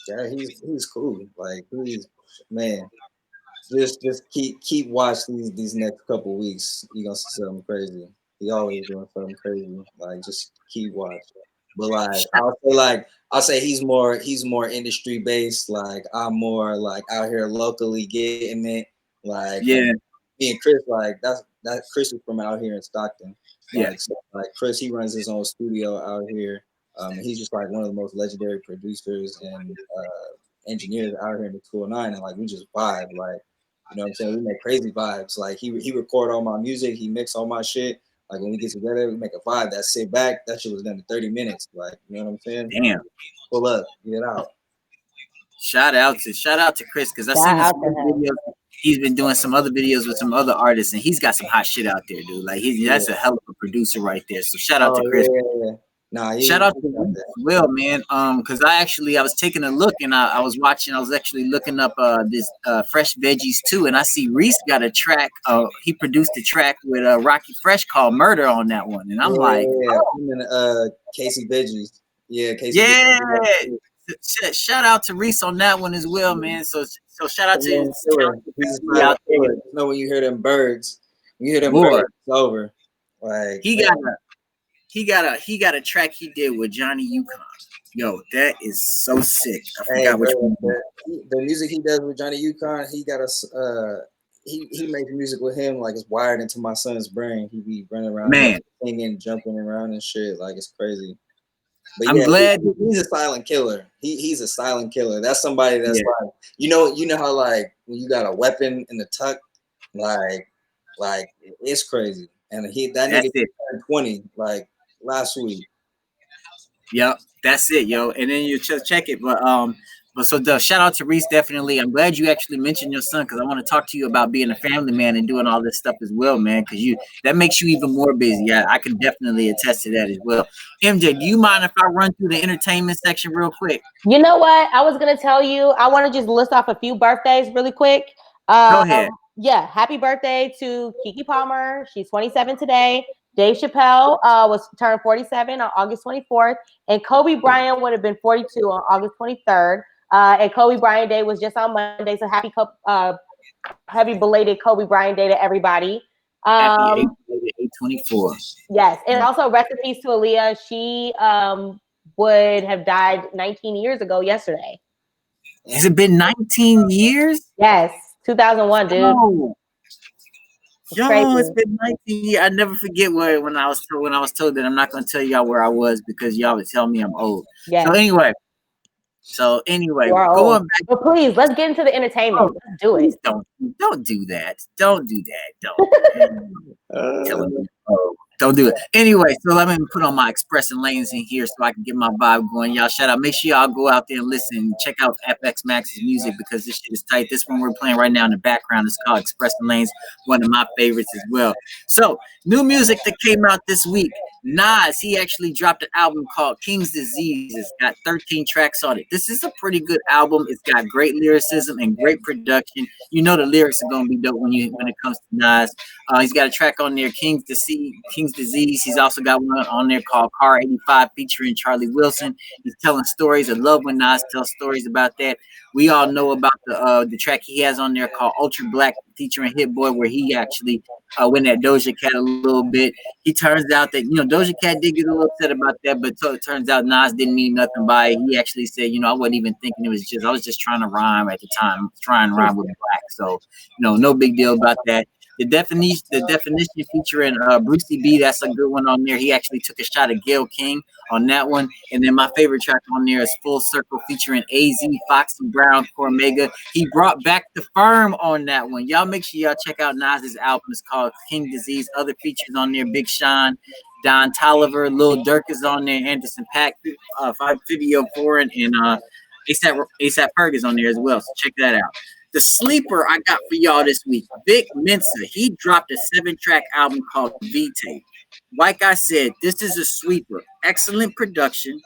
Speaker 2: Yeah, he's cool. Like, man. Just keep watching these next couple weeks. You're gonna see something crazy. He always doing something crazy. Like, just keep watching. But like, I'll say he's more industry based. Like, I'm more like out here locally getting it. Like, me and Chris, like, that Chris is from out here in Stockton. Like, so, like, Chris, he runs his own studio out here. He's just like one of the most legendary producers and engineers out here in the 209, and like we just vibe, like, you know what I'm saying? We make crazy vibes. Like he record all my music, he mix all my shit. Like when we get together, we make a vibe that sit back. That shit was done in 30 minutes. Like, you know what I'm saying?
Speaker 1: Damn.
Speaker 2: Pull up, get out.
Speaker 1: Shout out to Chris, because I've seen his videos. He's been doing some other videos with some other artists, and he's got some hot shit out there, dude. Like that's a hell of a producer right there. So shout out to Chris.
Speaker 2: Yeah. Nah,
Speaker 1: shout out to you as well, man. Because I was taking a look, and I was actually looking up this Fresh Veggies too, and I see Reese got a track. He produced a track with Rocky Fresh called Murder on that one, and I'm like,
Speaker 2: and Casey Veggies, Casey.
Speaker 1: Yeah. Veggies. Shout out to Reese on that one as well, man. So shout out to
Speaker 2: him. Out there. You know, when you hear them birds, birds, it's over. Like
Speaker 1: he got a track he did with Johnny Yukon. Yo, that is so sick. I forgot which one.
Speaker 2: The music he does with Johnny Yukon, he got a he makes music with him like it's wired into my son's brain. He be running around,
Speaker 1: man,
Speaker 2: singing, jumping around and shit. Like it's crazy. But
Speaker 1: I'm glad
Speaker 2: he's a silent killer. He's a silent killer. That's somebody that's like, you know how like when you got a weapon in the tuck, like it's crazy. And that nigga turned 20 like last week.
Speaker 1: Yep, that's it, yo. And then you just check it, but shout out to Reese, definitely. I'm glad you actually mentioned your son, because I want to talk to you about being a family man and doing all this stuff as well, man, because that makes you even more busy. I can definitely attest to that as well. MJ, do you mind if I run through the entertainment section real quick?
Speaker 3: You know what? I was going to tell you, I want to just list off a few birthdays really quick.
Speaker 1: Go ahead.
Speaker 3: Yeah, happy birthday to Keke Palmer. She's 27 today. Dave Chappelle was turned 47 on August 24th. And Kobe Bryant would have been 42 on August 23rd. And Kobe Bryant Day was just on Monday, so happy belated Kobe Bryant Day to everybody.
Speaker 1: Happy 8/24.
Speaker 3: Yes, and also rest in peace to Aaliyah. She would have died 19 years ago yesterday.
Speaker 1: Has it been 19 years?
Speaker 3: Yes, 2001, dude.
Speaker 1: Oh. It's been 19 years. I never forget when I was told that I'm not going to tell y'all where I was, because y'all would tell me I'm old.
Speaker 3: Yes.
Speaker 1: So anyway, going back.
Speaker 3: But please, let's get into the entertainment. Let's do it.
Speaker 1: Don't do that. Don't do that. Don't do it. Anyway, so let me put on my expressing lanes in here so I can get my vibe going. Y'all shout out. Make sure y'all go out there and listen. Check out FSMAXX's music, because this shit is tight. This one we're playing right now in the background is called Expressing Lanes, one of my favorites as well. So, new music that came out this week. Nas, he actually dropped an album called King's Disease. It's got 13 tracks on it. This is a pretty good album. It's got great lyricism and great production. You know the lyrics are gonna be dope when it comes to Nas. He's got a track on there, King's Disease. He's also got one on there called Car 85 featuring Charlie Wilson. He's telling stories. I love when Nas tells stories about that. We all know about the track he has on there called Ultra Black featuring Hit Boy, where he actually went at Doja Cat a little bit. He turns out that, Doja Cat did get a little upset about that, but it turns out Nas didn't mean nothing by it. He actually said, I wasn't even thinking, I was just trying to rhyme at the time, trying to rhyme with black. So, no big deal about that. The definition featuring Brucey B, that's a good one on there. He actually took a shot at Gayle King on that one. And then my favorite track on there is Full Circle featuring AZ, Foxy Brown, Cormega. He brought back the firm on that one. Y'all make sure y'all check out Nas's album. It's called King Disease. Other features on there, Big Sean, Don Toliver, Lil Durk is on there, Anderson .Paak, Fivio Foreign, and ASAP Ferg is on there as well. So check that out. The sleeper I got for y'all this week, Vic Mensa. He dropped a 7-track album called V-Tape. Like I said, this is a sweeper. Excellent production,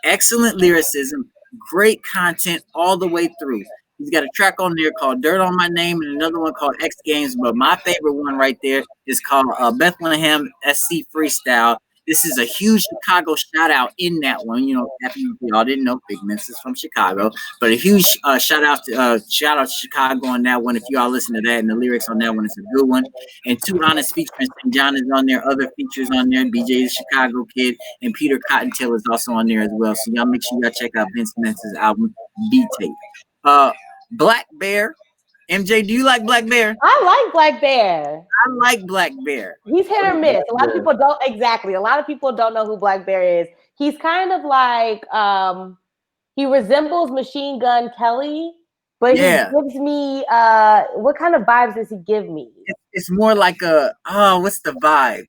Speaker 1: excellent lyricism, great content all the way through. He's got a track on there called Dirt on My Name and another one called X Games. But my favorite one right there is called Bethlehem SC Freestyle. This is a huge Chicago shout out in that one. If y'all didn't know, Big Mensa is from Chicago, but a huge shout out to Chicago on that one. If y'all listen to that and the lyrics on that one, it's a good one. And Two Honest featuring St. John is on there. Other features on there. BJ the Chicago Kid and Peter Cottontail is also on there as well. So y'all make sure y'all check out Vince Mensa's album B-Tape. Black Bear. MJ, do you like Black Bear?
Speaker 3: I like Black Bear.
Speaker 1: I like Black Bear.
Speaker 3: He's hit or miss. A lot of people don't know who Black Bear is. He's kind of like he resembles Machine Gun Kelly, but he gives me what kind of vibes does he give me?
Speaker 1: It's more like what's the vibe?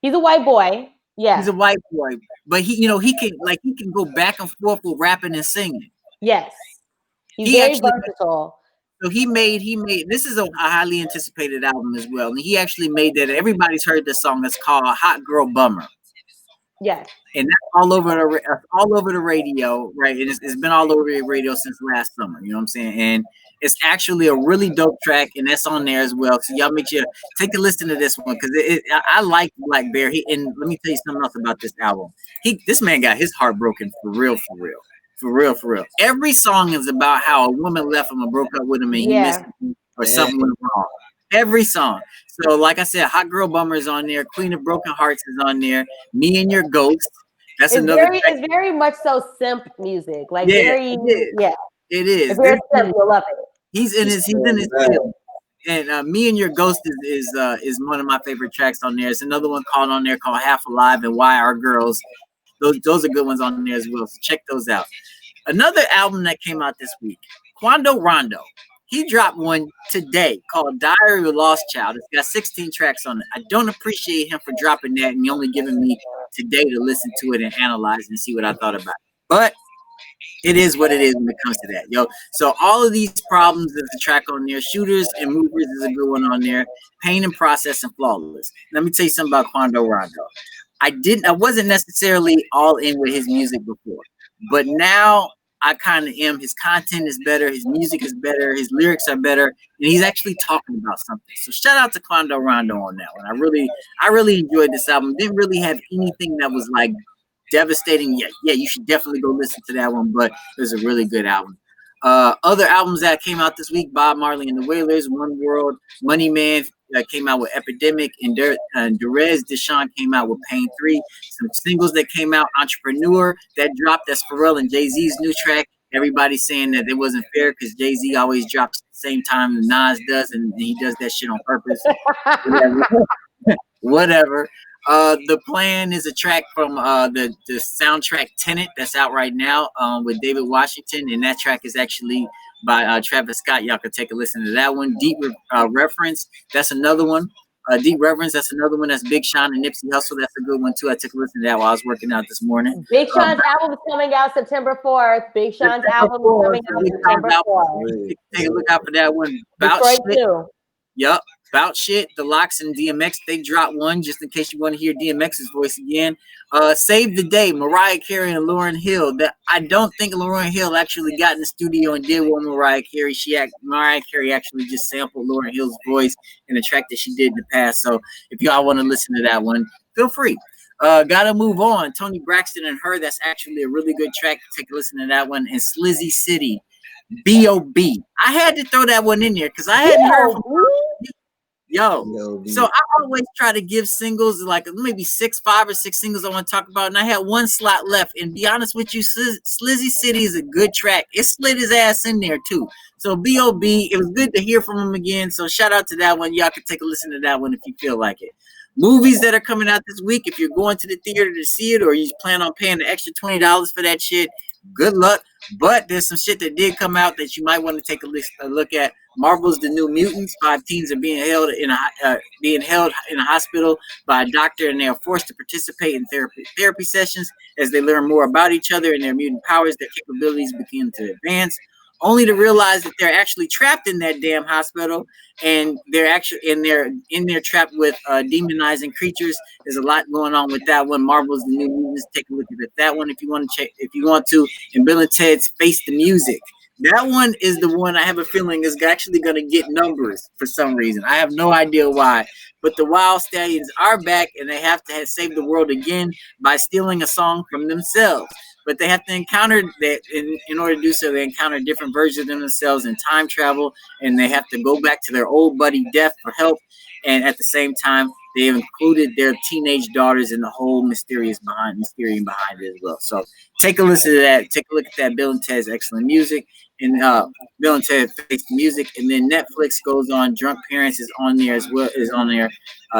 Speaker 3: He's a white boy. Yeah.
Speaker 1: He's a white boy, but he can go back and forth with rapping and singing.
Speaker 3: Yes. He's very versatile.
Speaker 1: So he made this is a highly anticipated album as well. And he actually made that. Everybody's heard this song. It's called Hot Girl Bummer.
Speaker 3: Yes.
Speaker 1: And that's all over the radio, right? It's been all over the radio since last summer. You know what I'm saying? And it's actually a really dope track, and that's on there as well. So y'all make sure take a listen to this one because I like Black Bear. And let me tell you something else about this album. This man got his heart broken for real. For real. Every song is about how a woman left him or broke up with him and he missed him or something went wrong. Every song. So, like I said, Hot Girl Bummer is on there. Queen of Broken Hearts is on there. Me and Your Ghost. That's another.
Speaker 3: It's very much so simp music. Like
Speaker 1: it is.
Speaker 3: It's very simp. You'll love it.
Speaker 1: He's in his field. And Me and Your Ghost is one of my favorite tracks on there. There's another one on there called Half Alive and Why Our Girls. Those are good ones on there as well. So check those out. Another album that came out this week, Quando Rondo. He dropped one today called Diary of a Lost Child. It's got 16 tracks on it. I don't appreciate him for dropping that and only giving me today to listen to it and analyze and see what I thought about it. But it is what it is when it comes to that, yo. So all of these problems, there's a track on there. Shooters and Movers is a good one on there. Pain and Process and Flawless. Let me tell you something about Quando Rondo. I wasn't necessarily all in with his music before, but now I kind of am. His content is better. His music is better. His lyrics are better. And he's actually talking about something. So shout out to Quando Rondo on that one. I really enjoyed this album. Didn't really have anything that was like devastating. Yeah, you should definitely go listen to that one. But it was a really good album. Other albums that came out this week, Bob Marley and the Wailers, One World, Money Man came out with Epidemic, and Derez Deshawn came out with Pain 3. Some singles that came out, Entrepreneur, that dropped, that's Pharrell and Jay-Z's new track. Everybody's saying that it wasn't fair because Jay-Z always drops at the same time Nas does, and he does that shit on purpose. Whatever. The Plan is a track from the soundtrack Tenet that's out right now with David Washington, and that track is actually by Travis Scott. Y'all can take a listen to that one. Deep Reference, that's another one. Deep Reverence, that's another one. That's Big Sean and Nipsey Hussle. That's a good one too. I took a listen to that while I was working out this morning.
Speaker 3: Big Sean's album is coming out September 4th. Big Sean's album is coming out September 4th.
Speaker 1: Take a look out for that one. About shit. Yep. About Shit, The Lox and DMX, they dropped one just in case you want to hear DMX's voice again. Save the Day, Mariah Carey and Lauryn Hill. I don't think Lauryn Hill actually got in the studio and did one Mariah Carey. Mariah Carey actually just sampled Lauryn Hill's voice in a track that she did in the past. So if y'all want to listen to that one, feel free. Gotta Move On, Tony Braxton and Her. That's actually a really good track. Take a listen to that one. And Slizzy City, B.O.B. I had to throw that one in there because I hadn't heard from her. Yo, so I always try to give singles like maybe 5 or 6 singles I want to talk about, and I had one slot left. And be honest with you, Slizzy City is a good track. It slid his ass in there too. So B.O.B., it was good to hear from him again. So shout out to that one. Y'all can take a listen to that one if you feel like it. Movies that are coming out this week, if you're going to the theater to see it or you plan on paying the extra $20 for that shit, good luck. But there's some shit that did come out that you might want to take a look at. Marvel's The New Mutants. 5 teens are being held in a hospital by a doctor, and they are forced to participate in therapy sessions as they learn more about each other and their mutant powers. Their capabilities begin to advance, only to realize that they're actually trapped in that damn hospital, and they're trapped with demonizing creatures. There's a lot going on with that one. Marvel's The New Mutants. Take a look at that one if you want to. And Bill and Ted's Face the Music. That one is the one I have a feeling is actually going to get numbers for some reason. I have no idea why. But the Wild Stallions are back, and they have to save the world again by stealing a song from themselves. But they have to encounter that in order to do so. They encounter different versions of themselves in time travel, and they have to go back to their old buddy Death for help. And at the same time, they have included their teenage daughters in the whole mysterium behind it as well. So take a listen to that. Take a look at that. Bill and Ted's Excellent Music. and Bill and Ted Face the Music, and then Netflix goes on. Drunk Parents is on there as well. Is on there.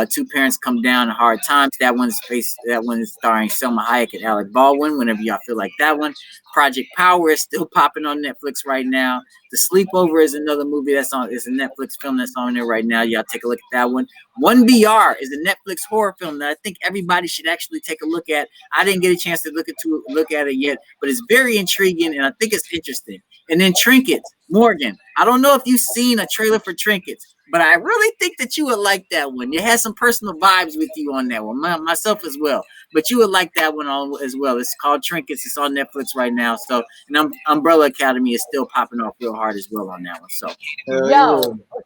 Speaker 1: Two Parents Come Down, Hard Times. That one is starring Selma Hayek and Alec Baldwin. Whenever y'all feel like that one. Project Power is still popping on Netflix right now. The Sleepover is another movie that's on. It's a Netflix film that's on there right now. Y'all take a look at that one. 1BR is a Netflix horror film that I think everybody should actually take a look at. I didn't get a chance to look at it yet, but it's very intriguing and I think it's interesting. And then Trinkets, Morgan. I don't know if you've seen a trailer for Trinkets, but I really think that you would like that one. It has some personal vibes with you on that one, myself as well. But you would like that one as well. It's called Trinkets. It's on Netflix right now. So, and Umbrella Academy is still popping off real hard as well on that one. So,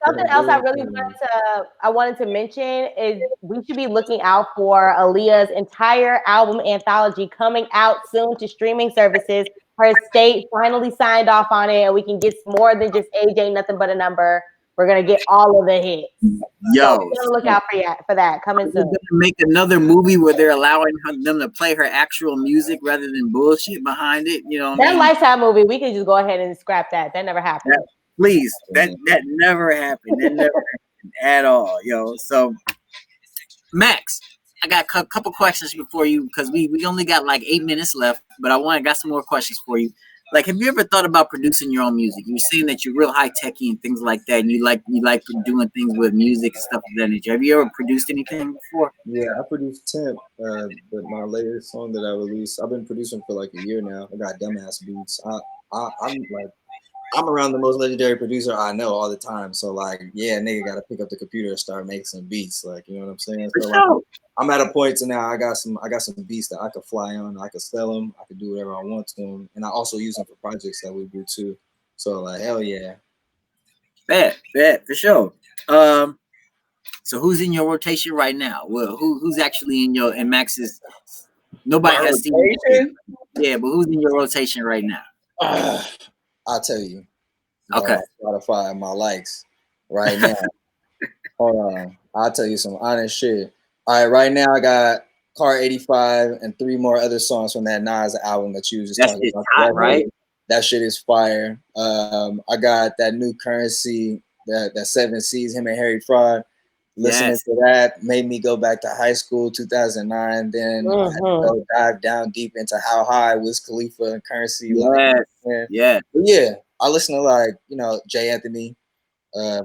Speaker 3: something else I wanted to mention is we should be looking out for Aaliyah's entire album anthology coming out soon to streaming services. Her estate finally signed off on it, and we can get more than just Age Ain't Nothing But a Number. We're gonna get all of the hits.
Speaker 1: Yo,
Speaker 3: so look out for that coming soon.
Speaker 1: They're gonna make another movie where they're allowing them to play her actual music rather than bullshit behind it. You know,
Speaker 3: that Lifetime movie, we can just go ahead and scrap that. That never happened.
Speaker 1: Please, that never happened. That never happened at all, yo. So, Max, I got a couple questions before you because we only got like 8 minutes left, but I got some more questions for you. Like, have you ever thought about producing your own music? You're saying that you're real high techy and things like that, and you like doing things with music and stuff of that nature. Have you ever produced anything before?
Speaker 2: Yeah, I produced Temp, but my latest song that I released, I've been producing for like a year now. I got dumbass beats. I'm around the most legendary producer I know all the time. So like, yeah, nigga got to pick up the computer and start making some beats. Like, you know what I'm saying? So like, I'm at a point to now I got some beats that I could fly on. I could sell them. I could do whatever I want to them, and I also use them for projects that we do too. So like, hell yeah.
Speaker 1: Bet for sure. So who's in your rotation right now? Well, who's actually in your and Max's? Nobody has seen it. Yeah, but who's in your rotation right now?
Speaker 2: I'll tell you.
Speaker 1: Okay.
Speaker 2: Spotify my likes right now. Hold on. I'll tell you some honest shit. All right, right now I got Car 85 and 3 more other songs from that Nas album that you was just talking about.
Speaker 1: Hot, right?
Speaker 2: That shit is fire. I got that new Currency, that 7 C's, him and Harry Fraud. Listening to that made me go back to high school, 2009. Then I had to go dive down deep into How High, Wiz Khalifa, and Currency.
Speaker 1: Yeah.
Speaker 2: I listen to like, you know, Jay Anthony. I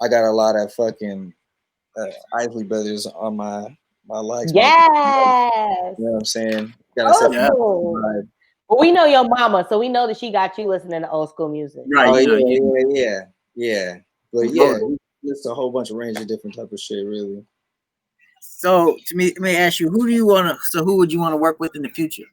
Speaker 2: got a lot of fucking Isley Brothers on my likes.
Speaker 3: Yes.
Speaker 2: You know what I'm saying?
Speaker 3: Well, we know your mama, so we know that she got you listening to old school music.
Speaker 1: Right.
Speaker 2: Yeah. But yeah. Listen to a whole bunch of range of different type of shit, really.
Speaker 1: So, let me ask you, who would you want to work with in the future?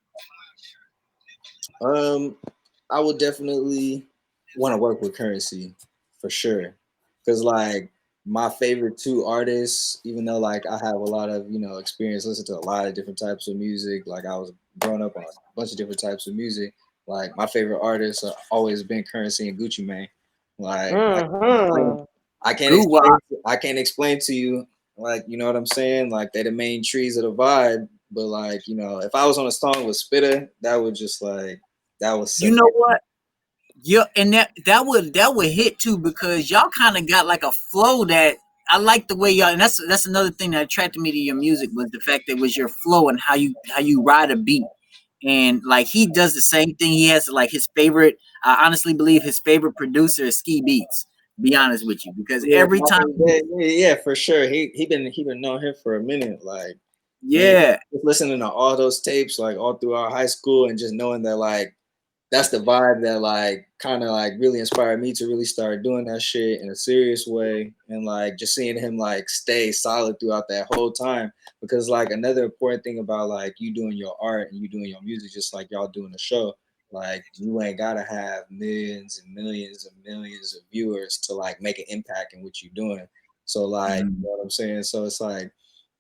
Speaker 2: I would definitely want to work with Currency for sure, because like my favorite 2 artists, even though like I have a lot of experience listening to a lot of different types of music, like I was growing up on a bunch of different types of music. Like my favorite artists have always been Currency and Gucci Mane. Like. I can't explain to you, like, you know what I'm saying? Like, they're the main trees of the vibe. But like, if I was on a song with Spitter, that would just like, that was.
Speaker 1: You know what? Yeah, and that would hit too, because y'all kind of got like a flow that I like the way y'all. And that's another thing that attracted me to your music, was the fact that it was your flow and how you ride a beat. And like he does the same thing. He has like his favorite. I honestly believe his favorite producer is Ski Beats. Be honest with you, because every time,
Speaker 2: for sure, he been knowing him for a minute, like
Speaker 1: just
Speaker 2: listening to all those tapes like all throughout high school, and just knowing that like that's the vibe that like kind of like really inspired me to really start doing that shit in a serious way, and like just seeing him like stay solid throughout that whole time. Because like another important thing about like you doing your art and you doing your music, just like y'all doing the show. Like you ain't gotta have millions and millions and millions of viewers to like make an impact in what you're doing. So like, you know what I'm saying? So it's like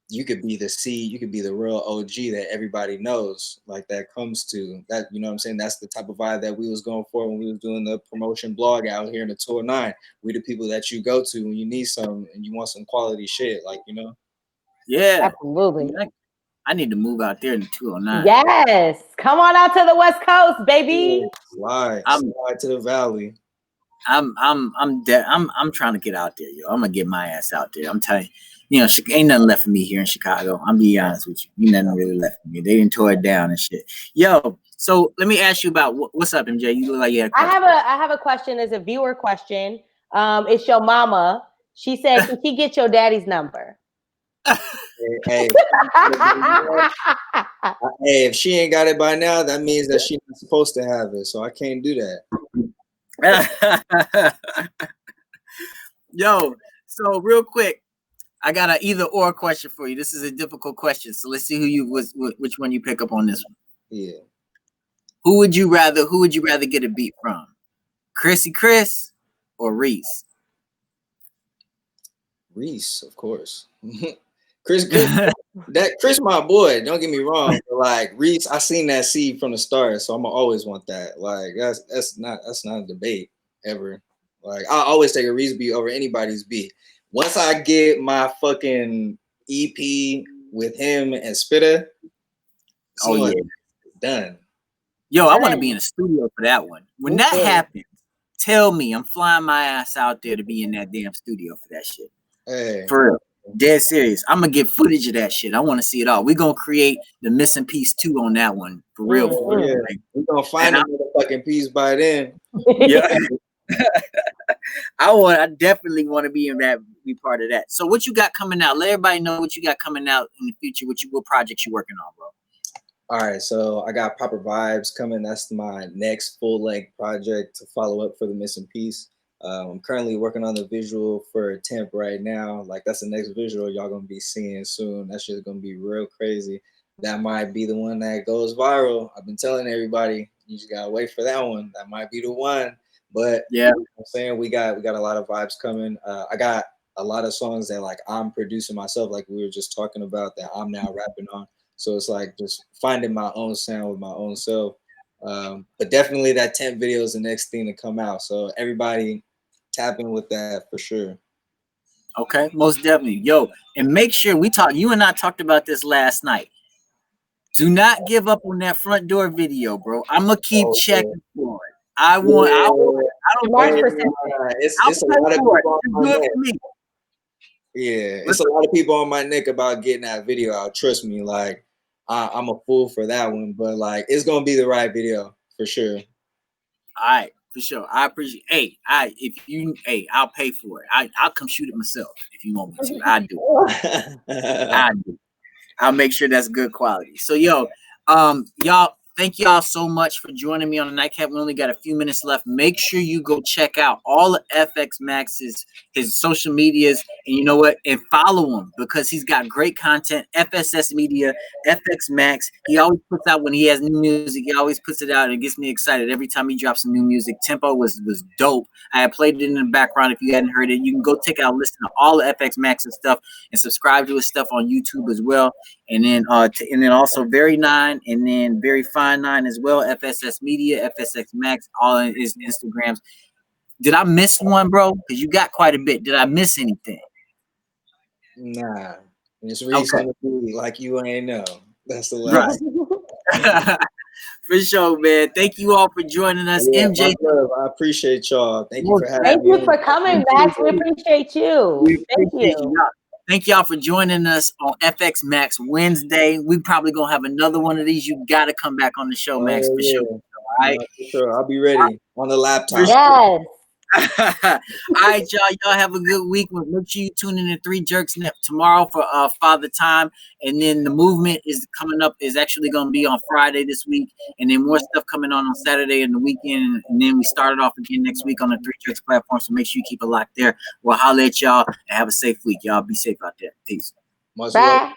Speaker 2: you could be the real OG that everybody knows, like that comes to that, you know what I'm saying? That's the type of vibe that we was going for when we was doing the promotion blog out here in the 209. We the people that you go to when you need some and you want some quality shit, like,
Speaker 1: Yeah,
Speaker 3: absolutely.
Speaker 1: I need to move out there in the 209.
Speaker 3: Yes, come on out to the West Coast, baby.
Speaker 2: Slide to the valley.
Speaker 1: I'm trying to get out there, yo. I'm gonna get my ass out there. I'm telling you, ain't nothing left for me here in Chicago. I'm be honest with you. Ain't nothing really left for me. They didn't tore it down and shit. Yo, so let me ask you about what's up, MJ. You look like you had a question.
Speaker 3: I have a question. It's a viewer question. It's your mama. She said, "Can she get your daddy's number?"
Speaker 2: Hey, if she ain't got it by now, that means that she's not supposed to have it. So I can't do
Speaker 1: that. Yo, so real quick, I got an either or question for you. This is a difficult question, so let's see which one you pick up on this one.
Speaker 2: Yeah.
Speaker 1: Who would you rather get a beat from? Chrissy Chris or Reese?
Speaker 2: Reese, of course. Chris, Chris, my boy. Don't get me wrong, but like Reese, I seen that seed from the start, so I'm gonna always want that. Like that's not a debate ever. Like I always take a Reese beat over anybody's beat. Once I get my fucking EP with him and Spitta, done.
Speaker 1: Yo, I want to be in the studio for that one. When that happens, tell me I'm flying my ass out there to be in that damn studio for that shit.
Speaker 2: Hey.
Speaker 1: For real. Dead serious. I'm gonna get footage of that shit. I want to see it all. We're gonna create the missing piece 2 on that one. For real. For real.
Speaker 2: Yeah. We're gonna find a motherfucking piece by then.
Speaker 1: Yeah. I definitely want to be part of that. So what you got coming out? Let everybody know what you got coming out in the future, what projects you working on, bro.
Speaker 2: All right, so I got Proper Vibes coming. That's my next full-length project to follow up for the missing piece. I'm currently working on the visual for Temp right now. Like that's the next visual y'all gonna be seeing soon. That shit's gonna be real crazy. That might be the one that goes viral. I've been telling everybody, you just gotta wait for that one. That might be the one. But
Speaker 1: yeah,
Speaker 2: you know what I'm saying we got a lot of vibes coming. I got a lot of songs that like I'm producing myself, like we were just talking about, that I'm now rapping on. So it's like just finding my own sound with my own self. But definitely that Temp video is the next thing to come out. So everybody tap in with that for sure.
Speaker 1: Okay, most definitely. Yo, and make sure you and I talked about this last night. Do not give up on that front door video, bro. I'm gonna keep checking for it. I don't
Speaker 2: it's a lot of people on my neck. Yeah, it's a lot of people on my neck about getting that video out. Trust me, like I'm a fool for that one, but like it's gonna be the right video for sure.
Speaker 1: All right, for sure. I appreciate. I'll pay for it. I'll come shoot it myself if you want me to. I do. I'll make sure that's good quality. So yo, y'all, thank y'all so much for joining me on the NiteKap. We only got a few minutes left. Make sure you go check out all of FSMAXX's his social medias, and you know what? And follow him because he's got great content. FSS Media, FSMAXX. He always puts out when he has new music. He always puts it out, and it gets me excited every time he drops some new music. Tempo was dope. I had played it in the background. If you hadn't heard it, you can go take out a listen to all of FSMAXX's stuff and subscribe to his stuff on YouTube as well. And then also Very 9 and then Very Fine 9 as well. FSS Media, FSMAXX, all in his Instagrams. Did I miss one, bro? Because you got quite a bit. Did I miss anything?
Speaker 2: Nah. Just read something like you ain't know. That's the last.
Speaker 1: Right. For sure, man. Thank you all for joining us.
Speaker 2: Yeah,
Speaker 1: MJ,
Speaker 2: I appreciate y'all. Thank you for having me.
Speaker 3: Thank you for coming, Max. We appreciate you. Thank you.
Speaker 1: Thank y'all for joining us on FSMAXX Wednesday. We probably gonna have another one of these. You gotta come back on the show, Max, for sure. All right,
Speaker 2: for sure. I'll be ready on the laptop.
Speaker 3: Yes.
Speaker 1: All right, y'all. Y'all have a good week. Make sure you tune in to 3 Jerks tomorrow for Father Time, and then the movement is coming up. Is actually going to be on Friday this week, and then more stuff coming on Saturday and the weekend, and then we started off again next week on the 3 Jerks platform. So make sure you keep it locked there. We'll holler at y'all and have a safe week. Y'all be safe out there. Peace.
Speaker 3: Bye.